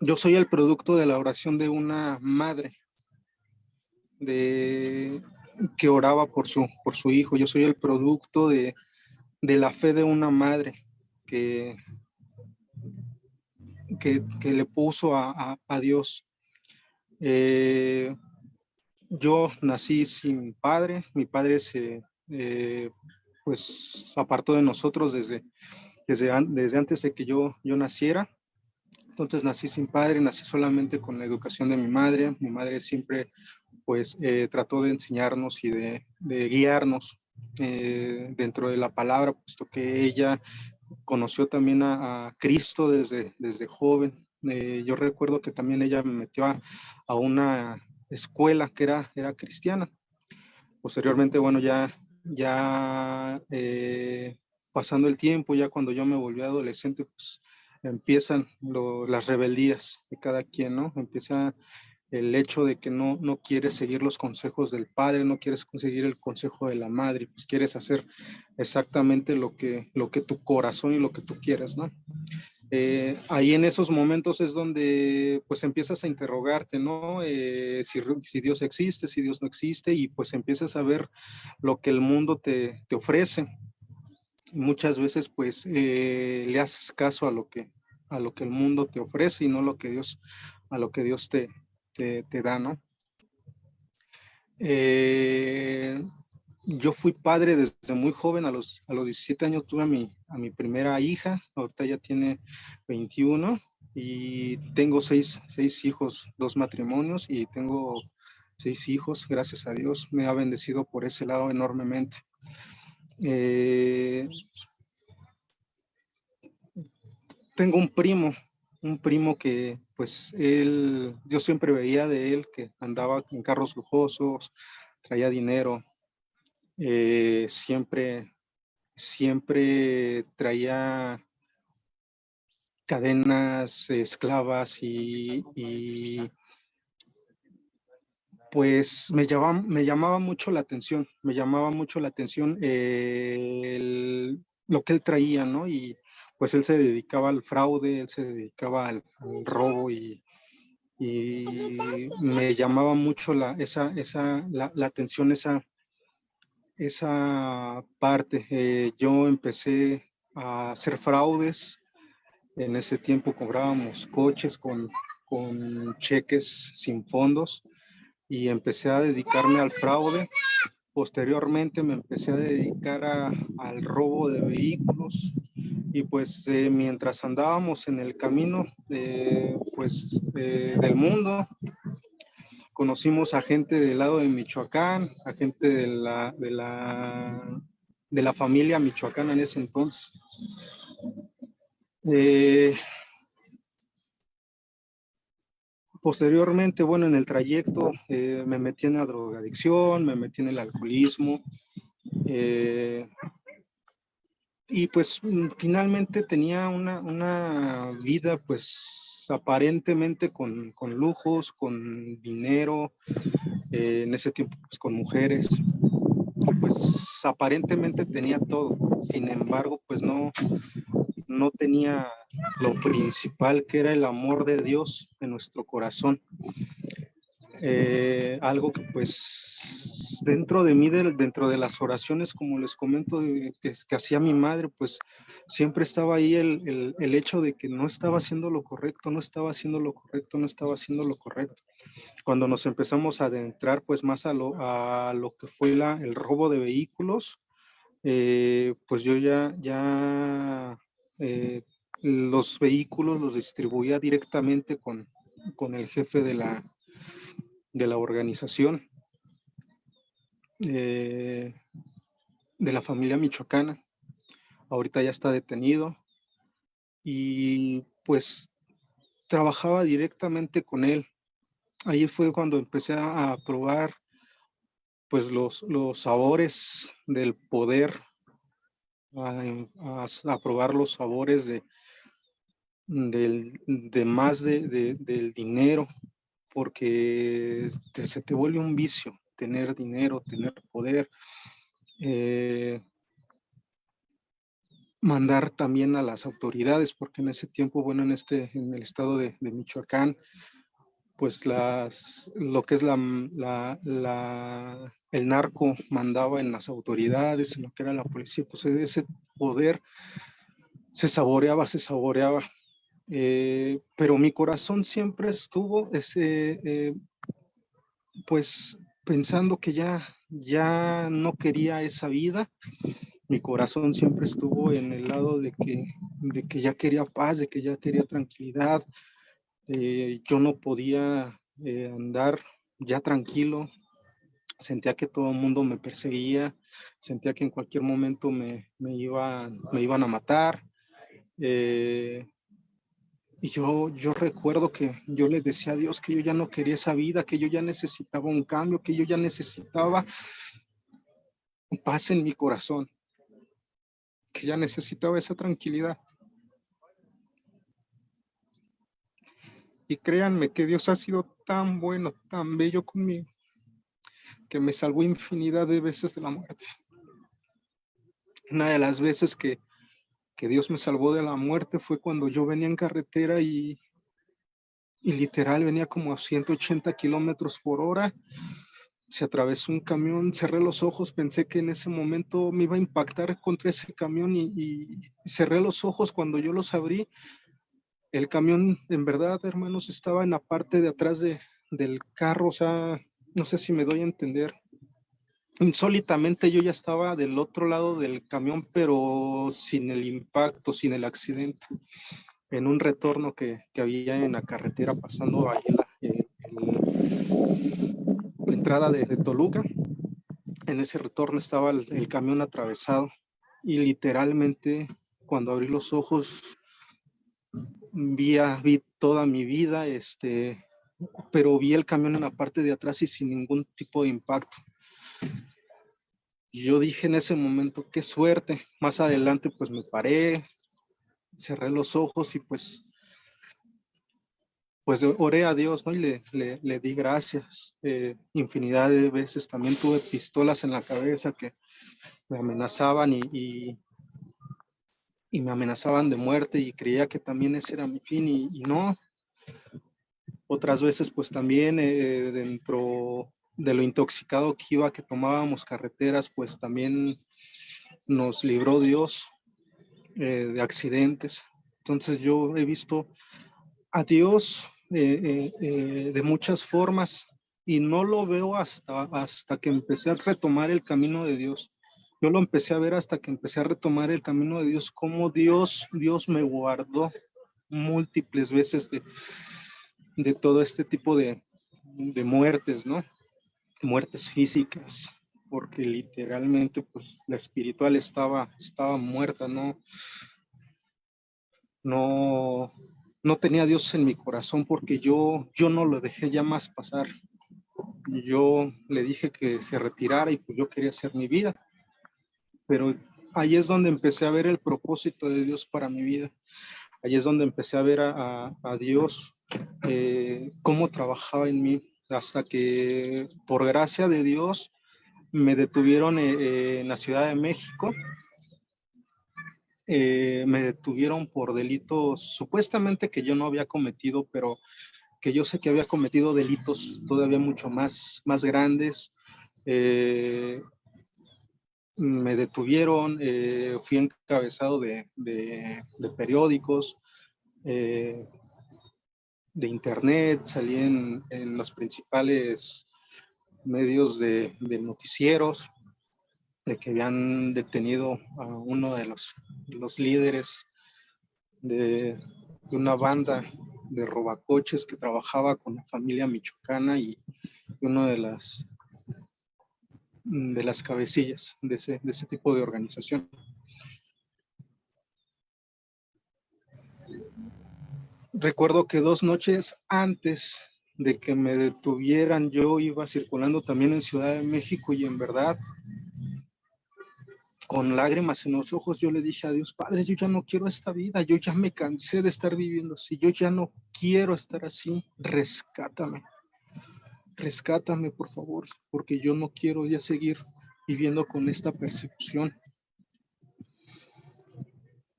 Yo soy el producto de la oración de una madre que oraba por su hijo. Yo soy el producto de la fe de una madre que le puso a Dios. Yo nací sin padre. Mi padre se pues apartó de nosotros desde antes de que yo naciera. Entonces nací sin padre, nací solamente con la educación de mi madre. Mi madre siempre pues trató de enseñarnos y de guiarnos dentro de la palabra, puesto que ella conoció también a Cristo desde joven. Yo recuerdo que también ella me metió a una escuela que era cristiana. Posteriormente, bueno, ya pasando el tiempo, ya cuando yo me volví adolescente, pues empiezan las rebeldías de cada quien, ¿no? Empieza el hecho de que no quieres seguir los consejos del padre, no quieres seguir el consejo de la madre, pues quieres hacer exactamente lo que tu corazón y lo que tú quieres, ¿no? Ahí en esos momentos es donde pues empiezas a interrogarte, ¿no? Si Dios existe, si Dios no existe, y pues empiezas a ver lo que el mundo te ofrece. Y muchas veces pues le haces caso a lo que el mundo te ofrece y no a lo que Dios te da, ¿no? Yo fui padre desde muy joven. A los 17 años tuve a mi primera hija. Ahorita ya tiene 21 y tengo seis hijos, 2 matrimonios, y tengo 6 hijos. Gracias a Dios, me ha bendecido por ese lado enormemente. Tengo un primo que pues yo siempre veía de él que andaba en carros lujosos, traía dinero, siempre traía cadenas, esclavas, y pues me llamaba mucho la atención, lo que él traía, ¿no? Y pues él se dedicaba al fraude, él se dedicaba al robo, y me llamaba mucho la atención esa parte. Yo empecé a hacer fraudes. En ese tiempo cobrábamos coches con cheques sin fondos, y empecé a dedicarme al fraude. Posteriormente me empecé a dedicar al robo de vehículos, y pues mientras andábamos en el camino del mundo, conocimos a gente del lado de Michoacán, a gente de la familia michoacana en ese entonces. Posteriormente, bueno, en el trayecto me metí en la drogadicción, me metí en el alcoholismo, y pues finalmente tenía una vida pues aparentemente con lujos, con dinero, en ese tiempo pues con mujeres, pues aparentemente tenía todo. Sin embargo, pues no tenía lo principal, que era el amor de Dios en nuestro corazón. Algo que pues dentro de mí, dentro de las oraciones, como les comento, que hacía mi madre, pues siempre estaba ahí el hecho de que no estaba haciendo lo correcto, no estaba haciendo lo correcto, no estaba haciendo lo correcto. Cuando nos empezamos a adentrar pues más a lo que fue el robo de vehículos, pues yo ya los vehículos los distribuía directamente con el jefe de la organización, de la familia michoacana. Ahorita ya está detenido y pues trabajaba directamente con él. Ahí fue cuando empecé a probar pues los sabores del poder, a probar los sabores de más del dinero, porque se te vuelve un vicio tener dinero, tener poder. Mandar también a las autoridades, porque en ese tiempo, bueno, en el estado de Michoacán, pues lo que es el narco mandaba en las autoridades, en lo que era la policía, pues ese poder se saboreaba. Pero mi corazón siempre estuvo pues pensando que ya no quería esa vida. Mi corazón siempre estuvo en el lado de que ya quería paz, de que ya quería tranquilidad. Yo no podía andar ya tranquilo. Sentía que todo el mundo me perseguía, sentía que en cualquier momento me iban a matar. Y yo recuerdo que yo le decía a Dios que yo ya no quería esa vida, que yo ya necesitaba un cambio, que yo ya necesitaba paz en mi corazón, que ya necesitaba esa tranquilidad. Y créanme que Dios ha sido tan bueno, tan bello conmigo, que me salvó infinidad de veces de la muerte. Una de las veces que Dios me salvó de la muerte fue cuando yo venía en carretera y literal venía como a 180 kilómetros por hora. Se atravesó un camión, cerré los ojos, pensé que en ese momento me iba a impactar contra ese camión y cerré los ojos. Cuando yo los abrí, el camión, en verdad, hermanos, estaba en la parte de atrás del carro. O sea, no sé si me doy a entender. Insólitamente yo ya estaba del otro lado del camión, pero sin el impacto, sin el accidente, en un retorno que había en la carretera pasando ahí la entrada de Toluca. En ese retorno estaba el camión atravesado y literalmente cuando abrí los ojos vi toda mi vida, pero vi el camión en la parte de atrás y sin ningún tipo de impacto. Yo dije en ese momento, qué suerte. Más adelante pues me paré, cerré los ojos y pues oré a Dios, ¿no? Y le di gracias. Infinidad de veces también tuve pistolas en la cabeza que me amenazaban y me amenazaban de muerte y creía que también ese era mi fin y no. Otras veces pues también dentro de lo intoxicado que iba, que tomábamos carreteras, pues también nos libró Dios de accidentes. Entonces yo he visto a Dios de muchas formas y no lo veo hasta que empecé a retomar el camino de Dios. Yo lo empecé a ver hasta que empecé a retomar el camino de Dios, cómo Dios me guardó múltiples veces de todo este tipo de muertes, ¿no? Muertes físicas, porque literalmente pues la espiritual estaba muerta, no no tenía a Dios en mi corazón porque yo no lo dejé ya más pasar. Yo le dije que se retirara y pues yo quería hacer mi vida. Pero ahí es donde empecé a ver el propósito de Dios para mi vida. Ahí es donde empecé a ver a Dios, cómo trabajaba en mí, hasta que por gracia de Dios me detuvieron en la Ciudad de México. Me detuvieron por delitos supuestamente que yo no había cometido, pero que yo sé que había cometido delitos todavía mucho más grandes. Me detuvieron, fui encabezado de periódicos, de internet, salí en los principales medios de noticieros, de que habían detenido a uno de los líderes de una banda de robacoches que trabajaba con la familia michoacana y uno de las cabecillas de ese tipo de organización. Recuerdo que 2 noches antes de que me detuvieran, yo iba circulando también en Ciudad de México y en verdad, con lágrimas en los ojos, yo le dije a Dios, Padre, yo ya no quiero esta vida, yo ya me cansé de estar viviendo así, yo ya no quiero estar así, rescátame, por favor, porque yo no quiero ya seguir viviendo con esta persecución.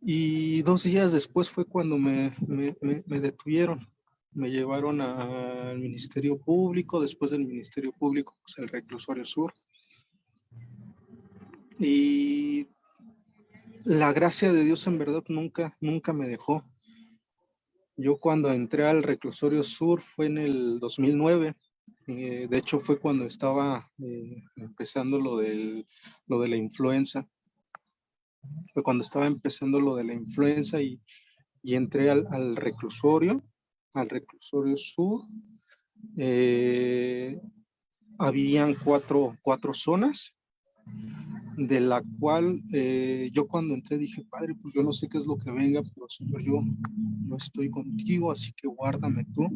Y 2 días después fue cuando me detuvieron. Me llevaron al Ministerio Público, después del Ministerio Público, pues el Reclusorio Sur. Y la gracia de Dios en verdad nunca me dejó. Yo cuando entré al Reclusorio Sur fue en el 2009. De hecho fue cuando estaba empezando lo de la influenza. Fue cuando estaba empezando lo de la influenza y entré al reclusorio sur. Habían cuatro zonas, de la cual yo cuando entré dije, Padre, pues yo no sé qué es lo que venga, pero Señor, yo no estoy contigo, así que guárdame tú.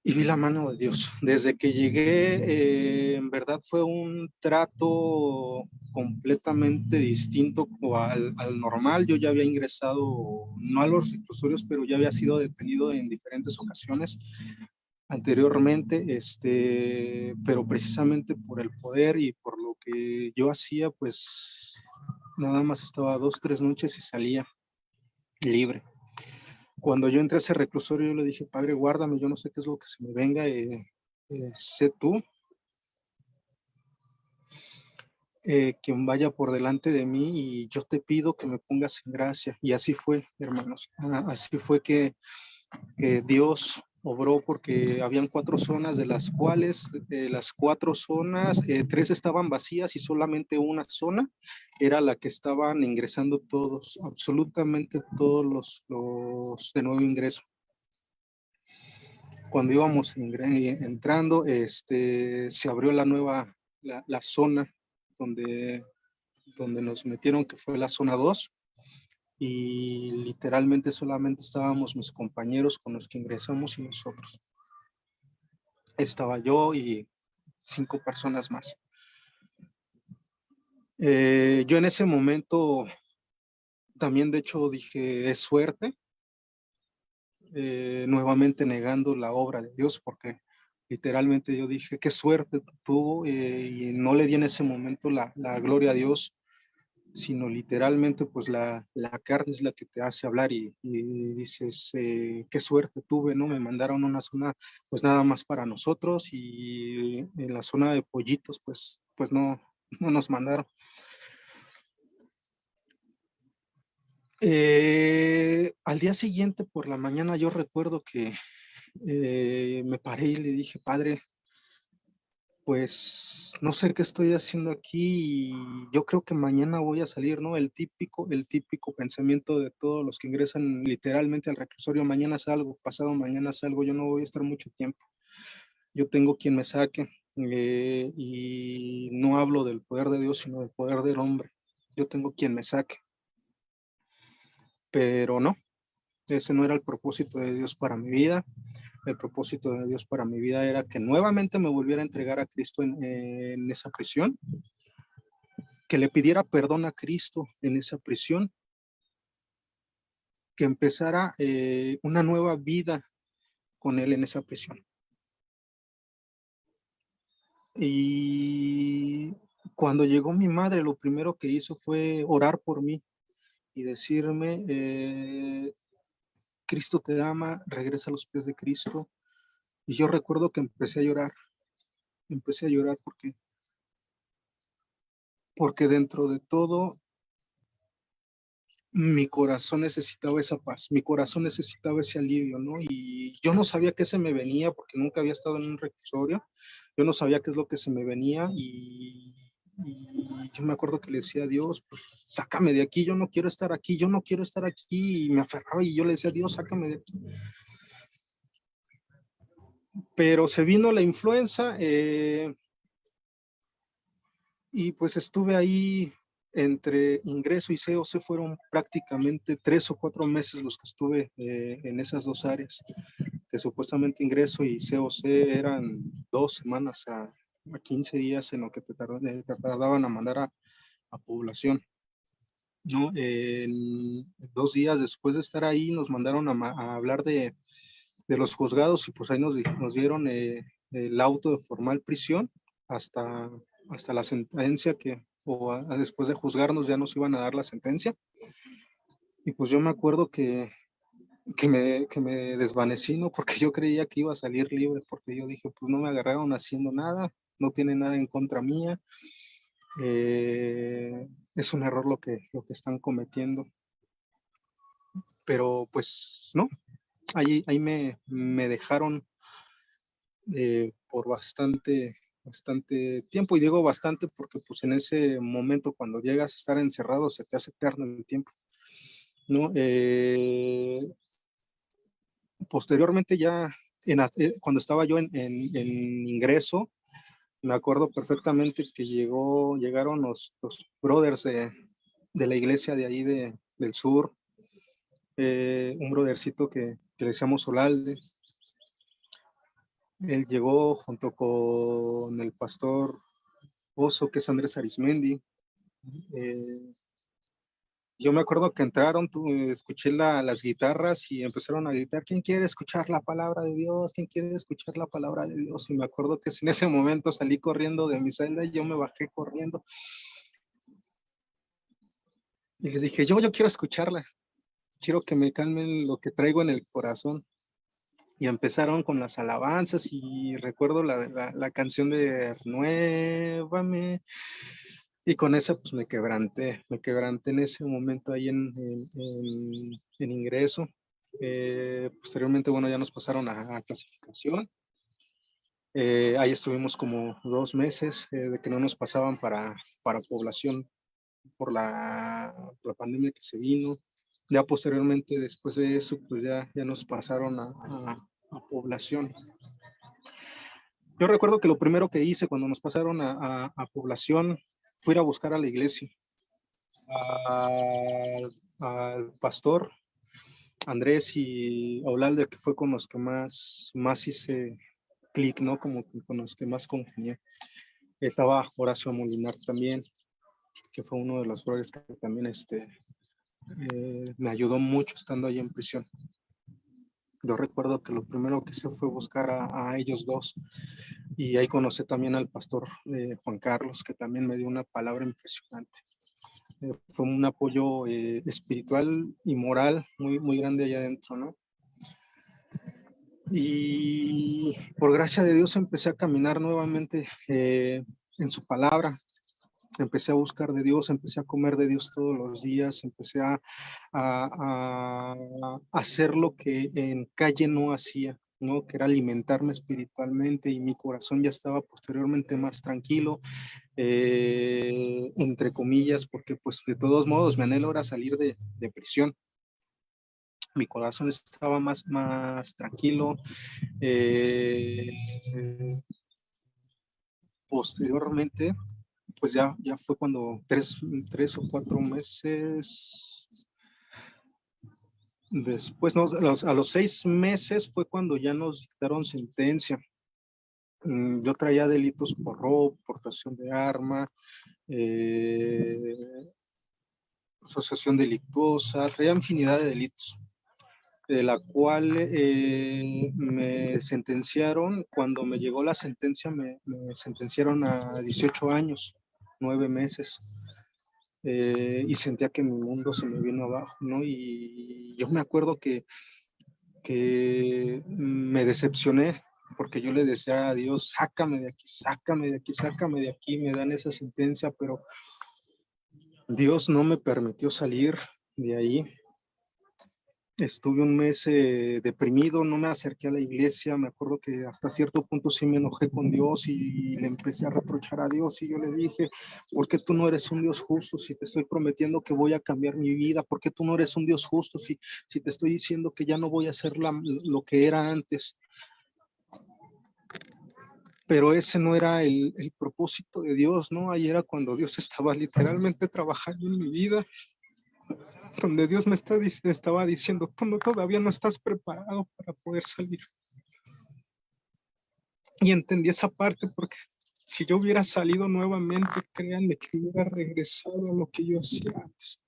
Y vi la mano de Dios. Desde que llegué, en verdad fue un trato completamente distinto al normal. Yo ya había ingresado, no a los reclusorios, pero ya había sido detenido en diferentes ocasiones anteriormente, pero precisamente por el poder y por lo que yo hacía, pues nada más estaba 2, 3 noches y salía libre. Cuando yo entré a ese reclusorio, yo le dije, Padre, guárdame, yo no sé qué es lo que se me venga, sé tú quien vaya por delante de mí y yo te pido que me pongas en gracia. Y así fue, hermanos, así fue que Dios obró, porque habían 4 zonas, de las cuales las 4 zonas, 3 estaban vacías y solamente una zona era la que estaban ingresando todos, absolutamente todos los de nuevo ingreso. Cuando íbamos entrando, se abrió la nueva, la zona donde nos metieron, que fue la zona 2. Y literalmente solamente estábamos mis compañeros con los que ingresamos y nosotros. Estaba yo y 5 personas más. Yo en ese momento también, de hecho, dije, es suerte, nuevamente negando la obra de Dios, porque literalmente yo dije, qué suerte tuvo, y no le di en ese momento la gloria a Dios, sino literalmente pues la carne es la que te hace hablar y dices, qué suerte tuve, ¿no? Me mandaron a una zona pues nada más para nosotros y en la zona de pollitos pues no nos mandaron. Al día siguiente por la mañana yo recuerdo que me paré y le dije, Padre, pues no sé qué estoy haciendo aquí y yo creo que mañana voy a salir, ¿no? El típico pensamiento de todos los que ingresan literalmente al reclusorio, mañana salgo, pasado mañana salgo, yo no voy a estar mucho tiempo. Yo tengo quien me saque, y no hablo del poder de Dios, sino del poder del hombre. Yo tengo quien me saque. Pero no, Ese no era el propósito de Dios para mi vida. El propósito de Dios para mi vida era que nuevamente me volviera a entregar a Cristo en esa prisión, que le pidiera perdón a Cristo en esa prisión, que empezara una nueva vida con Él en esa prisión. Y cuando llegó mi madre, lo primero que hizo fue orar por mí y decirme, Cristo te ama, regresa a los pies de Cristo. Y yo recuerdo que empecé a llorar porque dentro de todo mi corazón necesitaba esa paz, mi corazón necesitaba ese alivio, ¿no? Y yo no sabía qué se me venía porque nunca había estado en un reclusorio, yo no sabía qué es lo que se me venía y yo me acuerdo que le decía a Dios, pues sácame de aquí, yo no quiero estar aquí, yo no quiero estar aquí, y me aferraba y yo le decía a Dios, sácame de aquí. Pero se vino la influenza y pues estuve ahí entre ingreso y COC, fueron prácticamente 3 o 4 meses los que estuve en esas dos áreas, que supuestamente ingreso y COC eran 2 semanas a 15 días en lo que te tardaban a mandar a población, ¿no? 2 días después de estar ahí nos mandaron a hablar de los juzgados y pues ahí nos dieron el auto de formal prisión hasta la sentencia después de juzgarnos ya nos iban a dar la sentencia. Y pues yo me acuerdo que me desvanecí, ¿no? Porque yo creía que iba a salir libre, porque yo dije, pues no me agarraron haciendo nada, no tiene nada en contra mía. Es un error lo que están cometiendo. Pero pues no, ahí me dejaron por bastante tiempo, y digo bastante porque pues en ese momento cuando llegas a estar encerrado se te hace eterno el tiempo, ¿no? Posteriormente ya, cuando estaba yo en ingreso, me acuerdo perfectamente que llegaron los brothers de la iglesia de ahí del sur, un brothercito que le decíamos Solalde. Él llegó junto con el pastor Oso, que es Andrés Arismendi. Yo me acuerdo que entraron, escuché las guitarras y empezaron a gritar, ¿quién quiere escuchar la palabra de Dios? ¿Quién quiere escuchar la palabra de Dios? Y me acuerdo que en ese momento salí corriendo de mi celda y yo me bajé corriendo. Y les dije, yo quiero escucharla. Quiero que me calmen lo que traigo en el corazón. Y empezaron con las alabanzas y recuerdo la canción de Renuévame. Y con esa pues me quebranté en ese momento ahí en ingreso. Posteriormente, bueno, ya nos pasaron a clasificación. Ahí estuvimos como 2 meses de que no nos pasaban para población por la pandemia que se vino. Ya posteriormente, después de eso, pues ya nos pasaron a población. Yo recuerdo que lo primero que hice cuando nos pasaron a población fue ir a buscar a la iglesia, al pastor Andrés y Aulalde, que fue con los que más hice clic, ¿no? Como con los que más congenié. Estaba Horacio Molinar también, que fue uno de los brothers que también me ayudó mucho estando ahí en prisión. Yo recuerdo que lo primero que hice fue buscar a ellos dos, y ahí conocí también al pastor Juan Carlos, que también me dio una palabra impresionante. Fue un apoyo espiritual y moral muy, muy grande allá adentro, ¿no? Y por gracia de Dios empecé a caminar nuevamente en su palabra. Empecé a buscar de Dios, empecé a comer de Dios todos los días, empecé a hacer lo que en calle no hacía, ¿no? Que era alimentarme espiritualmente, y mi corazón ya estaba posteriormente más tranquilo, entre comillas, porque pues de todos modos mi anhelo era salir de prisión. Mi corazón estaba más tranquilo. Posteriormente, pues ya fue cuando 3 o 4 meses, Después, no, a los 6 meses fue cuando ya nos dictaron sentencia. Yo traía delitos por robo, portación de arma, asociación delictuosa, traía infinidad de delitos, de la cual me sentenciaron. Cuando me llegó la sentencia, me sentenciaron a 18 años, 9 meses. Y sentía que mi mundo se me vino abajo, ¿no? Y yo me acuerdo que me decepcioné, porque yo le decía a Dios, sácame de aquí, sácame de aquí, sácame de aquí. Me dan esa sentencia, pero Dios no me permitió salir de ahí. Estuve un mes deprimido, no me acerqué a la iglesia. Me acuerdo que hasta cierto punto sí me enojé con Dios y le empecé a reprochar a Dios, y yo le dije, ¿por qué tú no eres un Dios justo si te estoy prometiendo que voy a cambiar mi vida? ¿Por qué tú no eres un Dios justo si te estoy diciendo que ya no voy a hacer lo que era antes? Pero ese no era el propósito de Dios, ¿no? Ahí era cuando Dios estaba literalmente trabajando en mi vida, donde Dios me estaba diciendo, tú todavía no estás preparado para poder salir. Y entendí esa parte, porque si yo hubiera salido nuevamente, créanme que hubiera regresado a lo que yo hacía antes.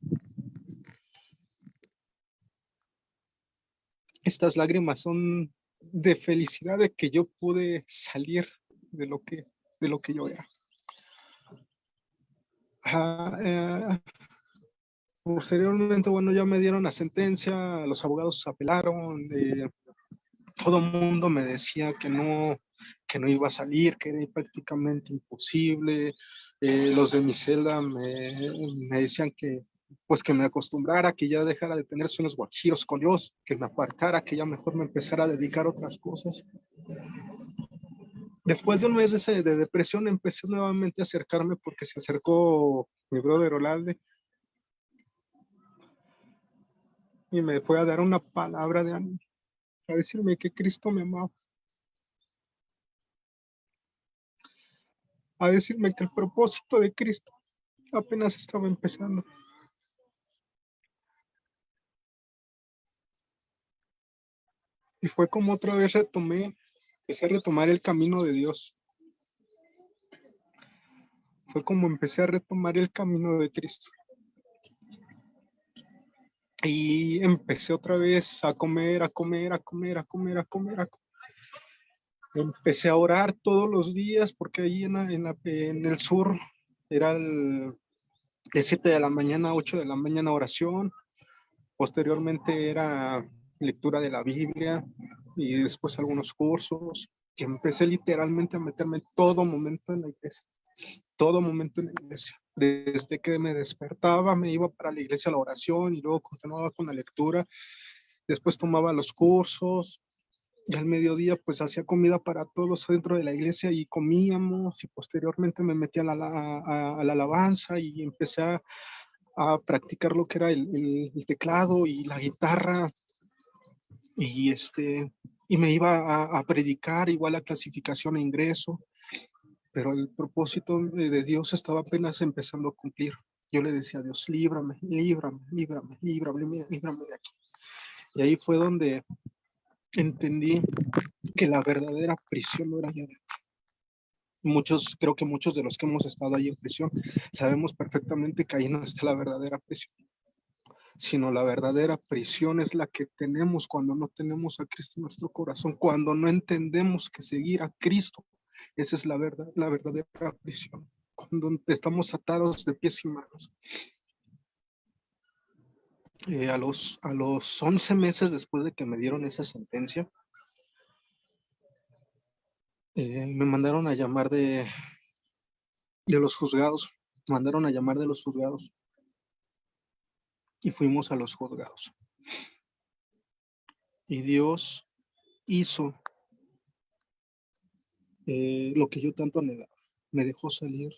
Estas lágrimas son de felicidad de que yo pude salir de lo que yo era. Posteriormente, bueno, ya me dieron la sentencia, los abogados apelaron, todo el mundo me decía que no iba a salir, que era prácticamente imposible. Los de mi celda me decían que me acostumbrara, que ya dejara de tener sueños guajiros con Dios, que me apartara, que ya mejor me empezara a dedicar a otras cosas. Después de un mes de depresión, empecé nuevamente a acercarme, porque se acercó mi brother Olalde y me fue a dar una palabra de ánimo, a decirme que Cristo me amaba, a decirme que el propósito de Cristo apenas estaba empezando. Y fue como otra vez empecé a retomar el camino de Dios. Fue como empecé a retomar el camino de Cristo. Y empecé otra vez a comer. Empecé a orar todos los días, porque ahí en el sur era de 7 de la mañana a 8 de la mañana oración. Posteriormente era lectura de la Biblia y después algunos cursos, que empecé literalmente a meterme en todo momento en la iglesia. Todo momento en la iglesia. Desde que me despertaba, me iba para la iglesia a la oración y luego continuaba con la lectura. Después tomaba los cursos y al mediodía pues hacía comida para todos dentro de la iglesia y comíamos, y posteriormente me metí a la alabanza y empecé a practicar lo que era el teclado y la guitarra, y me iba a predicar igual a clasificación e ingreso. Pero el propósito de Dios estaba apenas empezando a cumplir. Yo le decía a Dios, líbrame de aquí. Y ahí fue donde entendí que la verdadera prisión no era allá adentro. Creo que muchos de los que hemos estado ahí en prisión sabemos perfectamente que ahí no está la verdadera prisión, sino la verdadera prisión es la que tenemos cuando no tenemos a Cristo en nuestro corazón, cuando no entendemos que seguir a Cristo, esa es la verdadera prisión, cuando estamos atados de pies y manos. A los 11 meses después de que me dieron esa sentencia, me mandaron a llamar de los juzgados. Y fuimos a los juzgados. Y Dios hizo lo que yo tanto anhelaba. Me dejó salir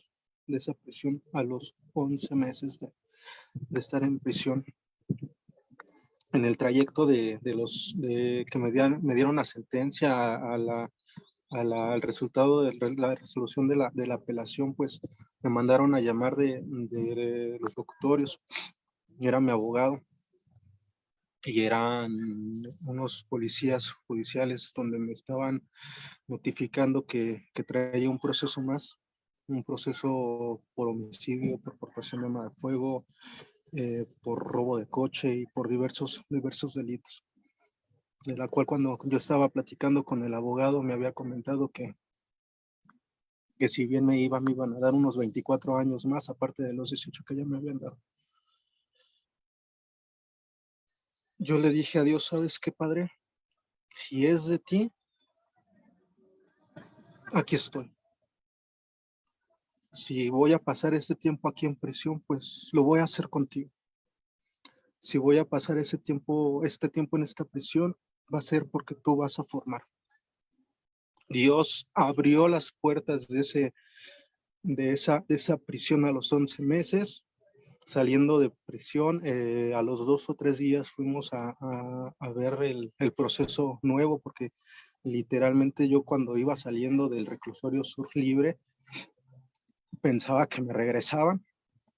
de esa prisión a los 11 meses de estar en prisión. En el trayecto que me dieron la sentencia al resultado de la resolución de la apelación, pues me mandaron a llamar de los locutorios. Era mi abogado. y eran unos policías judiciales donde me estaban notificando que traía un proceso más, un proceso por homicidio, por portación de arma de fuego, por robo de coche y por diversos delitos. De la cual cuando yo estaba platicando con el abogado me había comentado que si bien me iban a dar unos 24 años más, aparte de los 18 que ya me habían dado. Yo le dije a Dios, ¿sabes qué, Padre? Si es de ti, aquí estoy. Si voy a pasar este tiempo aquí en prisión, pues lo voy a hacer contigo. Si voy a pasar este tiempo en esta prisión, va a ser porque tú vas a formar. Dios abrió las puertas de esa prisión a los 11 meses. Saliendo de prisión, a los 2 o 3 días fuimos a ver el proceso nuevo, porque literalmente yo cuando iba saliendo del reclusorio Sur Libre, pensaba que me regresaban.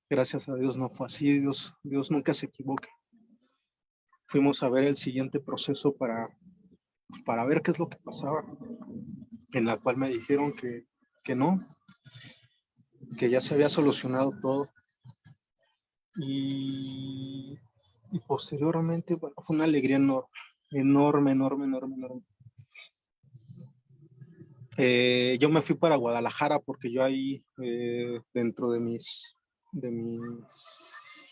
Gracias a Dios no fue así, Dios nunca se equivoca. Fuimos a ver el siguiente proceso para ver qué es lo que pasaba, en la cual me dijeron que no, que ya se había solucionado todo. Y posteriormente, bueno, fue una alegría enorme. Yo me fui para Guadalajara porque yo ahí, dentro de mis,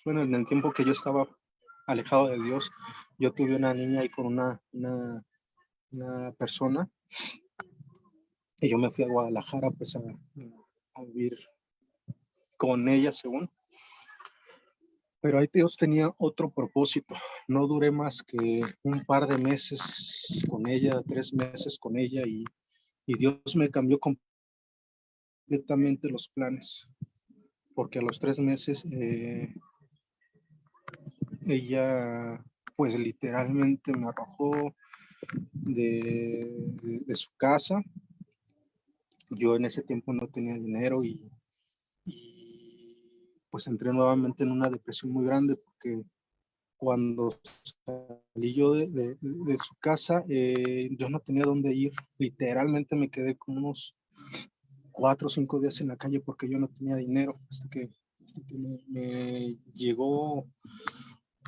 bueno, en el tiempo que yo estaba alejado de Dios, yo tuve una niña ahí con una persona, y yo me fui a Guadalajara pues a vivir con ella, según. Pero ahí Dios tenía otro propósito. No duré más que un par de meses con ella, 3 meses con ella, y Dios me cambió completamente los planes. Porque a los 3 meses ella pues literalmente me arrojó de su casa. Yo en ese tiempo no tenía dinero y pues entré nuevamente en una depresión muy grande, porque cuando salí yo de su casa, yo no tenía dónde ir. Literalmente me quedé como unos 4 o 5 días en la calle porque yo no tenía dinero, hasta que me llegó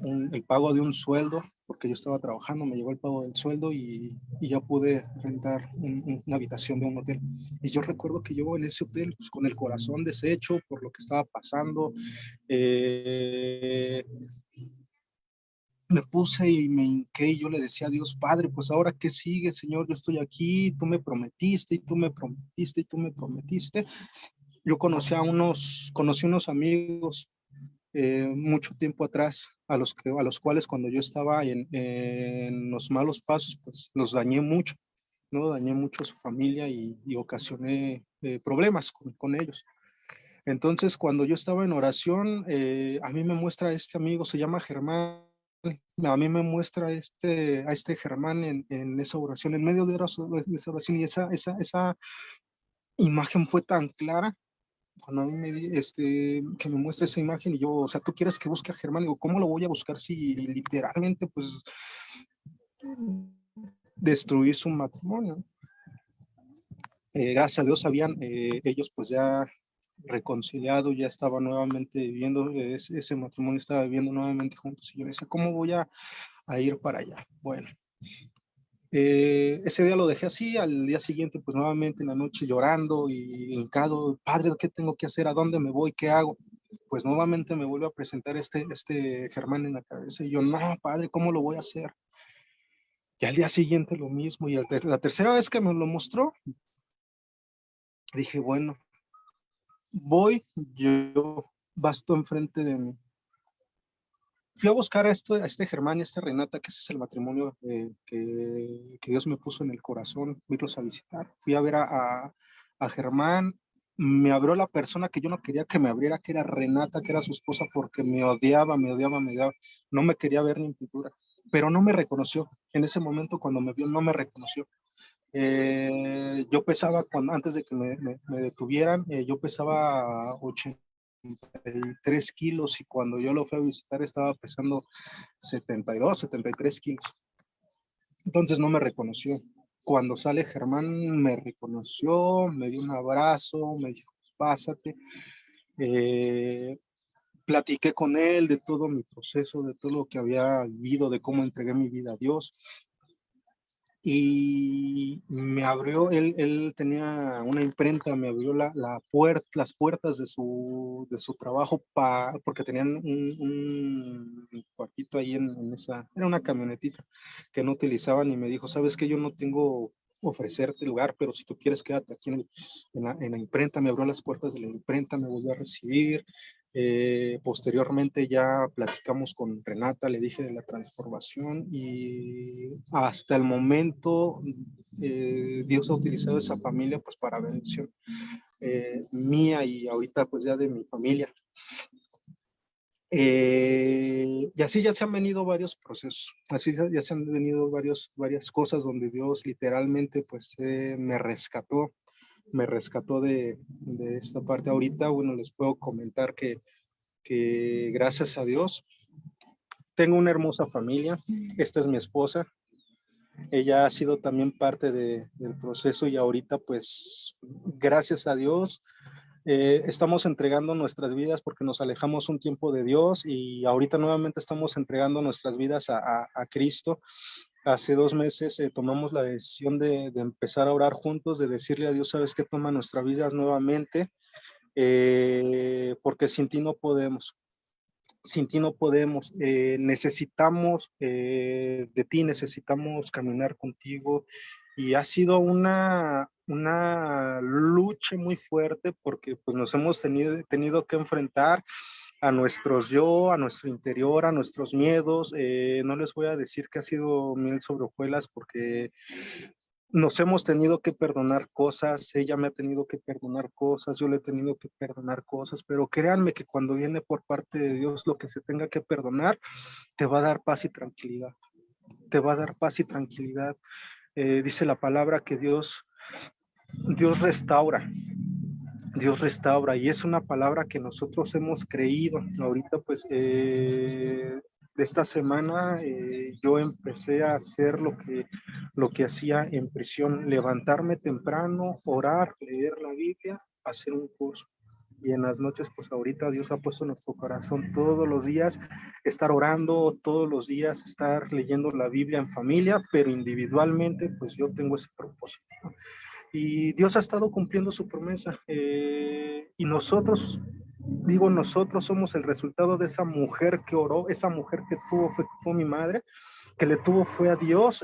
el pago de un sueldo, porque yo estaba trabajando, me llegó el pago del sueldo y ya pude rentar una habitación de un hotel. Y yo recuerdo que yo en ese hotel, pues, con el corazón deshecho por lo que estaba pasando, me puse y me hinqué y yo le decía a Dios, Padre, pues ahora qué sigue, Señor, yo estoy aquí, tú me prometiste y tú me prometiste y tú me prometiste. Yo conocí unos amigos mucho tiempo atrás, a los cuales cuando yo estaba en los malos pasos, pues los dañé mucho, ¿no? Dañé mucho a su familia y ocasioné problemas con ellos. Entonces, cuando yo estaba en oración, a mí me muestra este amigo, se llama Germán. A mí me muestra a este Germán en esa oración, en medio de esa oración, y esa imagen fue tan clara. Cuando a mí que me muestra esa imagen, y yo, o sea, tú quieres que busque a Germán, digo, ¿cómo lo voy a buscar si literalmente, pues, destruí su matrimonio? Gracias a Dios habían ellos pues ya reconciliado, ya estaba nuevamente viviendo, ese matrimonio estaba viviendo nuevamente juntos, y yo decía, ¿cómo voy a ir para allá? Bueno, ese día lo dejé así. Al día siguiente pues nuevamente en la noche llorando y hincado, Padre, ¿qué tengo que hacer? ¿A dónde me voy? ¿Qué hago? Pues nuevamente me vuelve a presentar este Germán en la cabeza, y yo, no, Padre, ¿cómo lo voy a hacer? Y al día siguiente lo mismo, y la tercera vez que me lo mostró, dije, bueno, voy, yo basto enfrente de mí. Fui a buscar a este Germán y a esta Renata, que ese es el matrimonio que Dios me puso en el corazón, irlos a visitar. Fui a ver a Germán. Me abrió la persona que yo no quería que me abriera, que era Renata, que era su esposa, porque me odiaba. No me quería ver ni en pintura, pero no me reconoció. En ese momento, cuando me vio, no me reconoció. Yo pesaba, antes de que me detuvieran, yo pesaba 80 73 kilos y cuando yo lo fui a visitar estaba pesando 72, 73 kilos. Entonces no me reconoció. Cuando sale Germán me reconoció, me dio un abrazo, me dijo, pásate. Platiqué con él de todo mi proceso, de todo lo que había vivido, de cómo entregué mi vida a Dios. Y me abrió, él tenía una imprenta, me abrió las puertas de su trabajo porque tenían un cuartito ahí en esa, era una camionetita que no utilizaban y me dijo, ¿sabes qué? Yo no tengo ofrecerte lugar, pero si tú quieres quédate aquí en la imprenta. Me abrió las puertas de la imprenta, me volvió a recibir. Posteriormente ya platicamos con Renata, le dije de la transformación y hasta el momento Dios ha utilizado esa familia pues para bendición mía y ahorita pues ya de mi familia. Y así ya se han venido varios procesos, así ya se han venido varias cosas donde Dios literalmente pues me rescató de esta parte. Ahorita, bueno, les puedo comentar que gracias a Dios tengo una hermosa familia. Esta es mi esposa. Ella ha sido también parte del proceso y ahorita pues gracias a Dios estamos entregando nuestras vidas porque nos alejamos un tiempo de Dios y ahorita nuevamente estamos entregando nuestras vidas a Cristo. Hace 2 meses tomamos la decisión de empezar a orar juntos, de decirle a Dios, ¿sabes qué? Toma nuestras vidas nuevamente, porque sin ti no podemos. Sin ti no podemos. Necesitamos de ti, necesitamos caminar contigo. Y ha sido una lucha muy fuerte porque pues, nos hemos tenido que enfrentar a nuestros yo, a nuestro interior, a nuestros miedos. No les voy a decir que ha sido miel sobre hojuelas porque nos hemos tenido que perdonar cosas, ella me ha tenido que perdonar cosas, yo le he tenido que perdonar cosas, pero créanme que cuando viene por parte de Dios lo que se tenga que perdonar, te va a dar paz y tranquilidad. Te va a dar paz y tranquilidad. Dice la palabra que Dios restaura. Dios restaura y es una palabra que nosotros hemos creído. Ahorita pues de esta semana yo empecé a hacer lo que hacía en prisión, levantarme temprano, orar, leer la Biblia, hacer un curso. Y en las noches, pues ahorita Dios ha puesto en nuestro corazón todos los días estar orando, todos los días estar leyendo la Biblia en familia, pero individualmente, pues yo tengo ese propósito. Y Dios ha estado cumpliendo su promesa. Y nosotros, digo nosotros, somos el resultado de esa mujer que oró, esa mujer que tuvo, fue mi madre, que le tuvo fue a Dios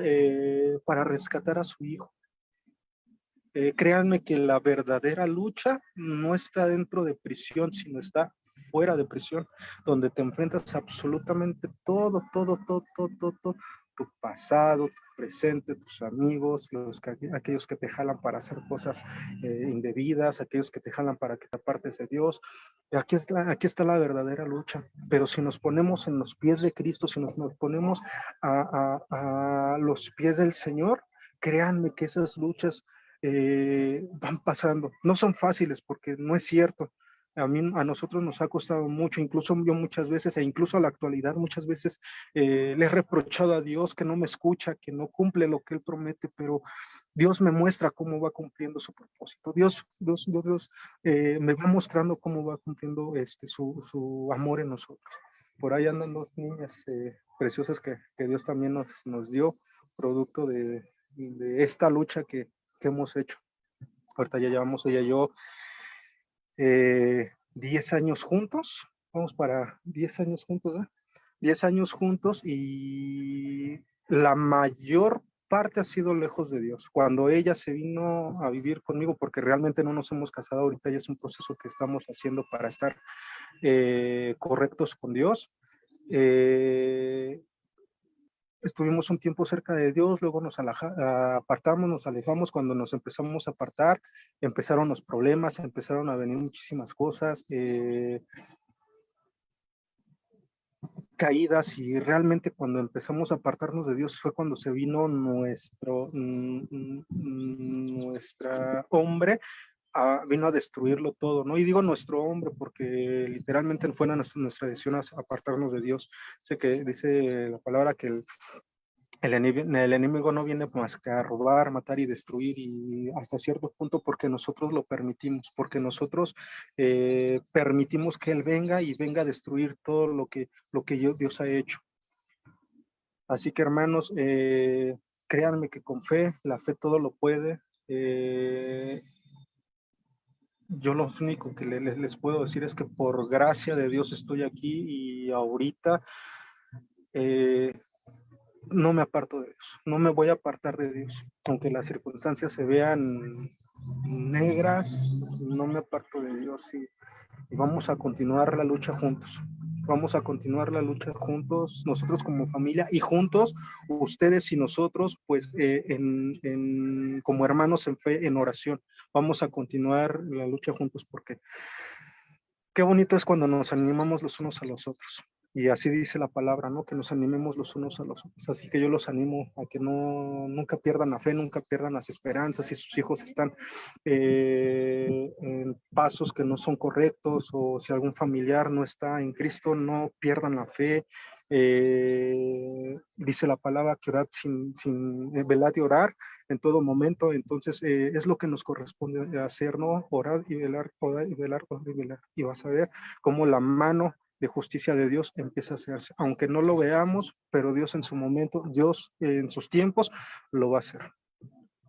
para rescatar a su hijo. Créanme que la verdadera lucha no está dentro de prisión, sino está fuera de prisión, donde te enfrentas absolutamente todo, tu pasado, tu presente, tus amigos, aquellos que te jalan para hacer cosas indebidas, aquellos que te jalan para que te apartes de Dios. Aquí está la verdadera lucha, pero si nos ponemos en los pies de Cristo, si nos ponemos a los pies del Señor, créanme que esas luchas van pasando. No son fáciles porque no es cierto. A nosotros nos ha costado mucho, incluso yo muchas veces, e incluso a la actualidad, muchas veces le he reprochado a Dios que no me escucha, que no cumple lo que Él promete, pero Dios me muestra cómo va cumpliendo su propósito. Dios me va mostrando cómo va cumpliendo su amor en nosotros. Por ahí andan 2 niñas preciosas que Dios también nos dio, producto de esta lucha que hemos hecho. Ahorita ya llevamos ella y yo 10 años juntos, vamos para 10 años juntos, ¿eh? 10 años juntos y la mayor parte ha sido lejos de Dios. Cuando ella se vino a vivir conmigo, porque realmente no nos hemos casado ahorita, ya es un proceso que estamos haciendo para estar correctos con Dios. Estuvimos un tiempo cerca de Dios, luego nos apartamos, nos alejamos. Cuando nos empezamos a apartar, empezaron los problemas, empezaron a venir muchísimas cosas, caídas, y realmente cuando empezamos a apartarnos de Dios fue cuando se vino nuestra hombre vino a destruirlo todo, ¿no? Y digo nuestro hombre porque literalmente fue nuestra decisión apartarnos de Dios. Dice la palabra que el enemigo no viene más que a robar, matar y destruir, y hasta cierto punto porque nosotros lo permitimos, porque nosotros permitimos que él venga a destruir todo lo que Dios ha hecho. Así que hermanos, créanme que con fe, la fe todo lo puede. Yo lo único que les puedo decir es que por gracia de Dios estoy aquí y ahorita no me aparto de Dios, no me voy a apartar de Dios. Aunque las circunstancias se vean negras, no me aparto de Dios y vamos a continuar la lucha juntos. Vamos a continuar la lucha juntos, nosotros como familia y juntos, ustedes y nosotros, pues como hermanos en fe, en oración. Vamos a continuar la lucha juntos porque qué bonito es cuando nos animamos los unos a los otros. Y así dice la palabra, ¿no? Que nos animemos los unos a los otros. Así que yo los animo a que nunca pierdan la fe, nunca pierdan las esperanzas. Si sus hijos están en pasos que no son correctos o si algún familiar no está en Cristo, no pierdan la fe. Dice la palabra que orad sin velad y orar en todo momento. Entonces es lo que nos corresponde hacer, ¿no? Orar y velar, orar y velar, orar y velar. Y vas a ver cómo la mano de justicia de Dios empieza a hacerse, aunque no lo veamos, pero Dios en su momento, Dios en sus tiempos lo va a hacer.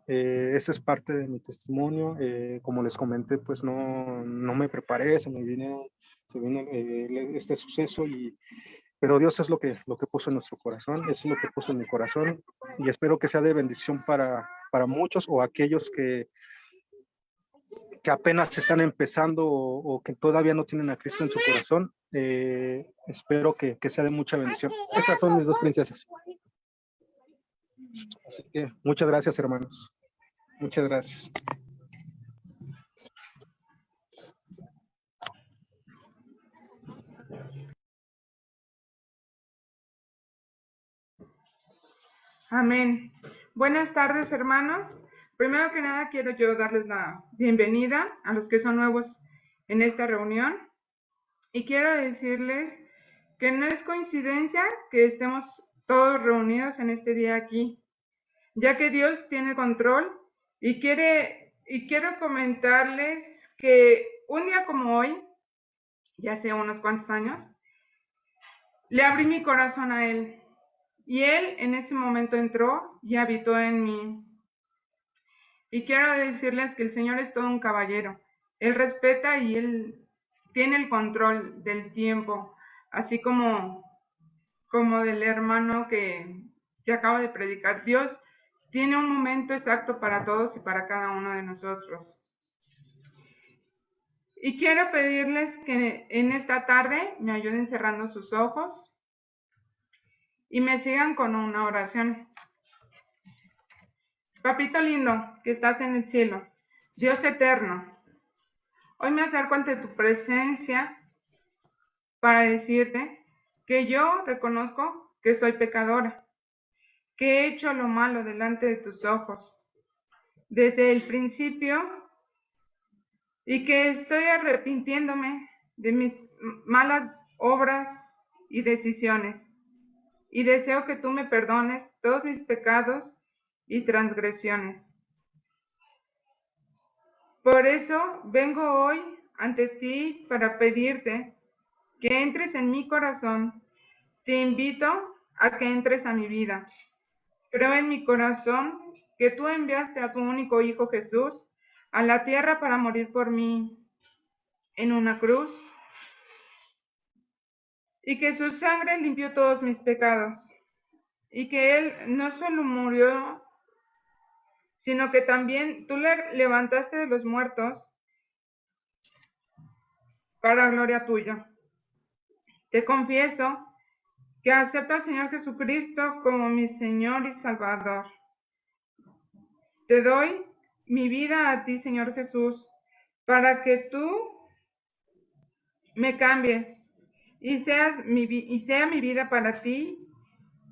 Ese es parte de mi testimonio. Como les comenté, pues no me preparé, se vino este suceso, pero Dios es lo que puso en nuestro corazón, es lo que puso en mi corazón, y espero que sea de bendición para muchos o aquellos que apenas están empezando o que todavía no tienen a Cristo en su corazón. Espero que sea de mucha bendición. Estas son mis dos princesas. Así que muchas gracias, hermanos. Muchas gracias. Amén. Buenas tardes, hermanos. Primero que nada, quiero yo darles la bienvenida a los que son nuevos en esta reunión. Y quiero decirles que no es coincidencia que estemos todos reunidos en este día aquí, ya que Dios tiene control y quiero comentarles que un día como hoy, ya hace unos cuantos años, le abrí mi corazón a Él. Y Él en ese momento entró y habitó en mí. Y quiero decirles que el Señor es todo un caballero. Él respeta y Él tiene el control del tiempo, así como del hermano que acaba de predicar. Dios tiene un momento exacto para todos y para cada uno de nosotros. Y quiero pedirles que en esta tarde me ayuden cerrando sus ojos y me sigan con una oración. Papito lindo, que estás en el cielo, Dios eterno, hoy me acerco ante tu presencia para decirte que yo reconozco que soy pecadora, que he hecho lo malo delante de tus ojos desde el principio y que estoy arrepintiéndome de mis malas obras y decisiones. Y deseo que tú me perdones todos mis pecados y transgresiones. Por eso vengo hoy ante ti para pedirte que entres en mi corazón. Te invito a que entres a mi vida. Creo en mi corazón que tú enviaste a tu único Hijo Jesús a la tierra para morir por mí en una cruz y que su sangre limpió todos mis pecados. Y que Él no solo murió, sino que también tú le levantaste de los muertos para gloria tuya. Te confieso que acepto al Señor Jesucristo como mi Señor y Salvador. Te doy mi vida a ti, Señor Jesús, para que tú me cambies y sea mi vida para ti.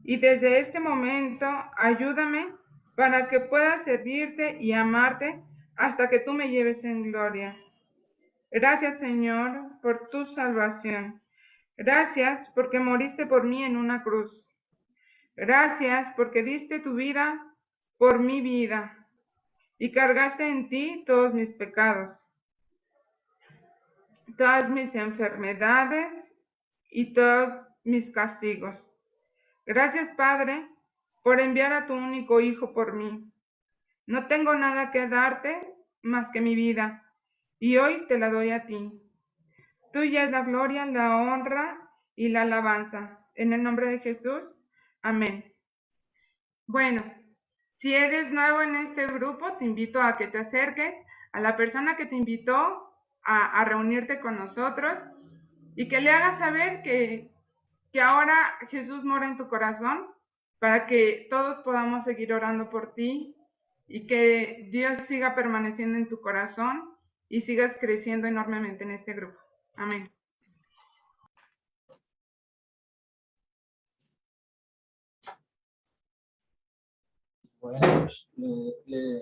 Y desde este momento, ayúdame para que pueda servirte y amarte hasta que tú me lleves en gloria. Gracias, Señor, por tu salvación. Gracias porque moriste por mí en una cruz. Gracias porque diste tu vida por mi vida y cargaste en ti todos mis pecados, todas mis enfermedades y todos mis castigos. Gracias, Padre, por enviar a tu único Hijo por mí. No tengo nada que darte más que mi vida, y hoy te la doy a ti. Tuya es la gloria, la honra y la alabanza. En el nombre de Jesús, amén. Bueno, si eres nuevo en este grupo, te invito a que te acerques a la persona que te invitó a reunirte con nosotros y que le hagas saber que ahora Jesús mora en tu corazón, para que todos podamos seguir orando por ti y que Dios siga permaneciendo en tu corazón y sigas creciendo enormemente en este grupo. Amén. Bueno, pues, le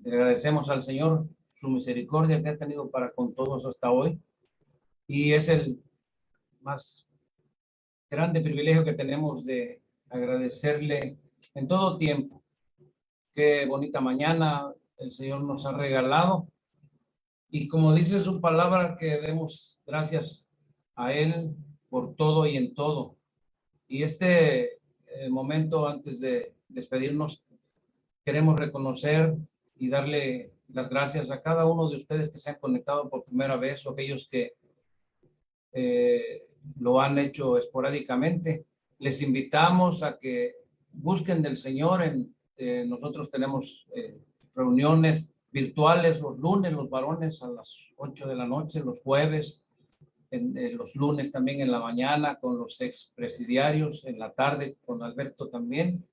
agradecemos al Señor su misericordia que ha tenido para con todos hasta hoy, y es el más grande privilegio que tenemos de agradecerle en todo tiempo. Qué bonita mañana el Señor nos ha regalado, y como dice su palabra, que demos gracias a Él por todo y en todo. Y este momento, antes de despedirnos, queremos reconocer y darle las gracias a cada uno de ustedes que se han conectado por primera vez, o aquellos que lo han hecho esporádicamente. Les invitamos a que busquen del Señor. Nosotros tenemos reuniones virtuales los lunes, los varones a las 8 de la noche, los jueves, los lunes también en la mañana con los expresidiarios, en la tarde con Alberto también,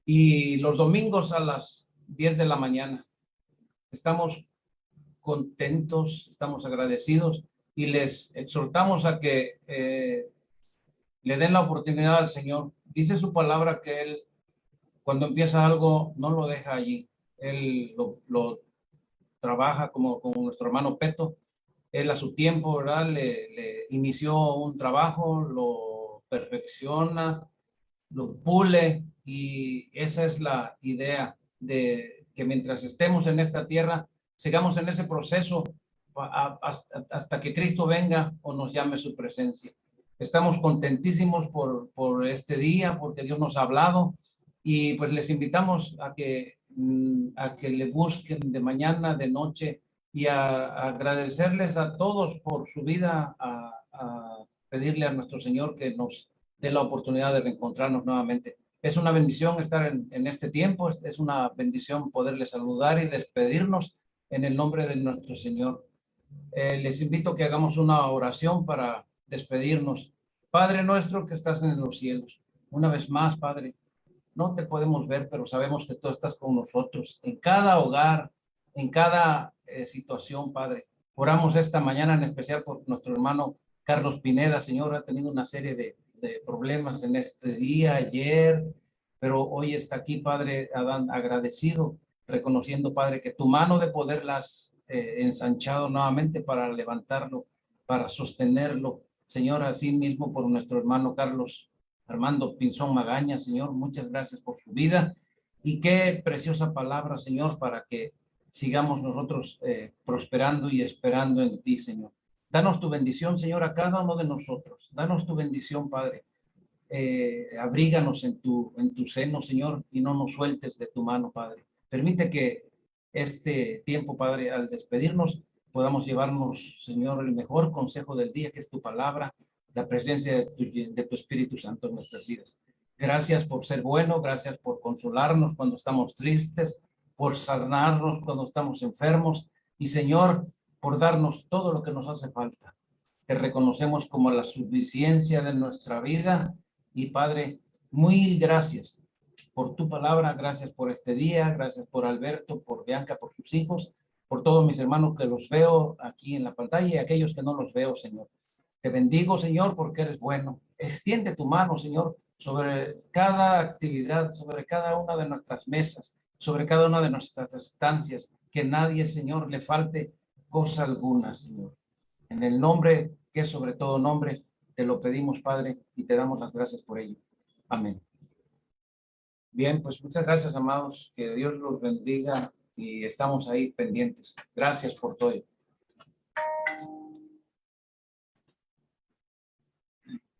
y los domingos a las 10 de la mañana. Estamos contentos, estamos agradecidos, y les exhortamos a que le den la oportunidad al Señor. Dice su palabra que Él, cuando empieza algo, no lo deja allí. Él lo trabaja como con nuestro hermano Peto. Él a su tiempo, ¿verdad? Le inició un trabajo, lo perfecciona, lo pule, y esa es la idea, de que mientras estemos en esta tierra, sigamos en ese proceso hasta que Cristo venga o nos llame su presencia. Estamos contentísimos por este día, porque Dios nos ha hablado, y pues les invitamos a que le busquen de mañana, de noche, y a agradecerles a todos por su vida, a pedirle a nuestro Señor que nos dé la oportunidad de reencontrarnos nuevamente. Es una bendición estar en este tiempo, es una bendición poderles saludar y despedirnos en el nombre de nuestro Señor. Les invito a que hagamos una oración para despedirnos. Padre nuestro que estás en los cielos, una vez más, Padre, no te podemos ver, pero sabemos que tú estás con nosotros en cada hogar, en cada situación, Padre. Oramos esta mañana en especial por nuestro hermano Carlos Pineda. Señor, ha tenido una serie de problemas en este día, ayer, pero hoy está aquí, Padre, Adán, agradecido, reconociendo, Padre, que tu mano de poder la has ensanchado nuevamente para levantarlo, para sostenerlo. Señor, así mismo por nuestro hermano Carlos Armando Pinzón Magaña, Señor, muchas gracias por su vida, y qué preciosa palabra, Señor, para que sigamos nosotros prosperando y esperando en ti, Señor. Danos tu bendición, Señor, a cada uno de nosotros. Danos tu bendición, Padre. Abríganos en tu seno, Señor, y no nos sueltes de tu mano, Padre. Permite que este tiempo, Padre, al despedirnos, podamos llevarnos, Señor, el mejor consejo del día, que es tu palabra, la presencia de tu Espíritu Santo en nuestras vidas. Gracias por ser bueno, gracias por consolarnos cuando estamos tristes, por sanarnos cuando estamos enfermos, y, Señor, por darnos todo lo que nos hace falta. Te reconocemos como la suficiencia de nuestra vida, y, Padre, muy gracias por tu palabra, gracias por este día, gracias por Alberto, por Bianca, por sus hijos, por todos mis hermanos que los veo aquí en la pantalla y aquellos que no los veo, Señor. Te bendigo, Señor, porque eres bueno. Extiende tu mano, Señor, sobre cada actividad, sobre cada una de nuestras mesas, sobre cada una de nuestras estancias. que nadie, Señor, le falte cosa alguna, Señor. En el nombre que es sobre todo nombre, te lo pedimos, Padre, y te damos las gracias por ello. Amén. Bien, pues muchas gracias, amados. Que Dios los bendiga y estamos ahí pendientes. Gracias por todo.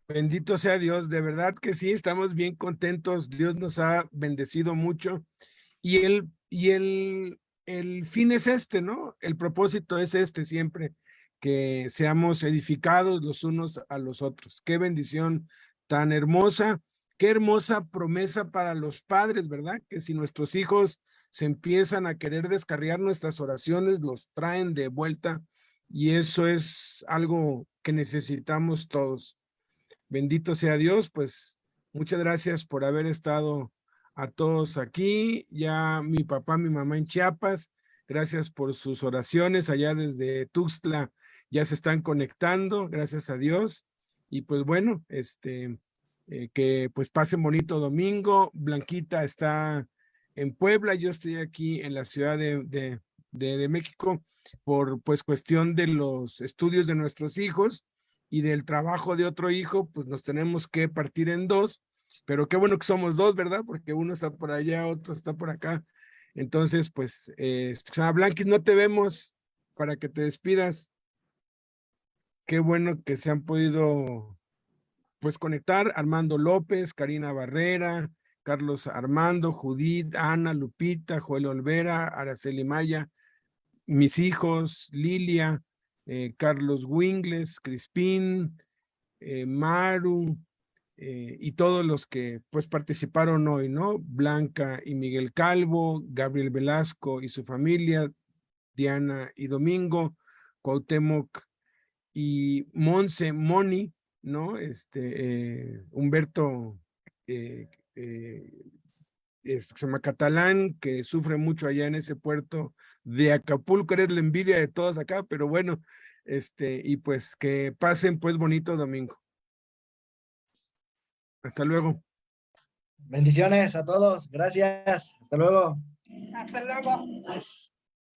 Bendito sea Dios, de verdad que sí, estamos bien contentos. Dios nos ha bendecido mucho y el fin es este, ¿no? El propósito es este siempre, que seamos edificados los unos a los otros. Qué bendición tan hermosa, qué hermosa promesa para los padres, ¿verdad? Que si nuestros hijos se empiezan a querer descarriar nuestras oraciones, los traen de vuelta y eso es algo que necesitamos todos. Bendito sea Dios, pues muchas gracias por haber estado a todos aquí, ya mi papá, mi mamá en Chiapas, gracias por sus oraciones allá desde Tuxtla, ya se están conectando, gracias a Dios, y pues bueno, que pues pasen bonito domingo. Blanquita está en Puebla, yo estoy aquí en la Ciudad de México por pues cuestión de los estudios de nuestros hijos y del trabajo de otro hijo, pues nos tenemos que partir en dos, pero qué bueno que somos dos, ¿verdad? Porque uno está por allá, otro está por acá. Entonces, pues, Blanquis, no te vemos para que te despidas. Qué bueno que se han podido, pues, conectar. Armando López, Karina Barrera, Carlos Armando, Judith, Ana, Lupita, Joel Olvera, Araceli Maya, mis hijos, Lilia, Carlos Wingles, Crispín, Maru, y todos los que pues participaron hoy, ¿no? Blanca y Miguel Calvo, Gabriel Velasco y su familia, Diana y Domingo, Cuauhtémoc y Monse, Moni, ¿no? Humberto, se llama Catalán, que sufre mucho allá en ese puerto de Acapulco, eres la envidia de todos acá, pero bueno, y pues que pasen pues bonito domingo. Hasta luego. Bendiciones a todos, gracias, hasta luego. Hasta luego.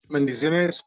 Bendiciones.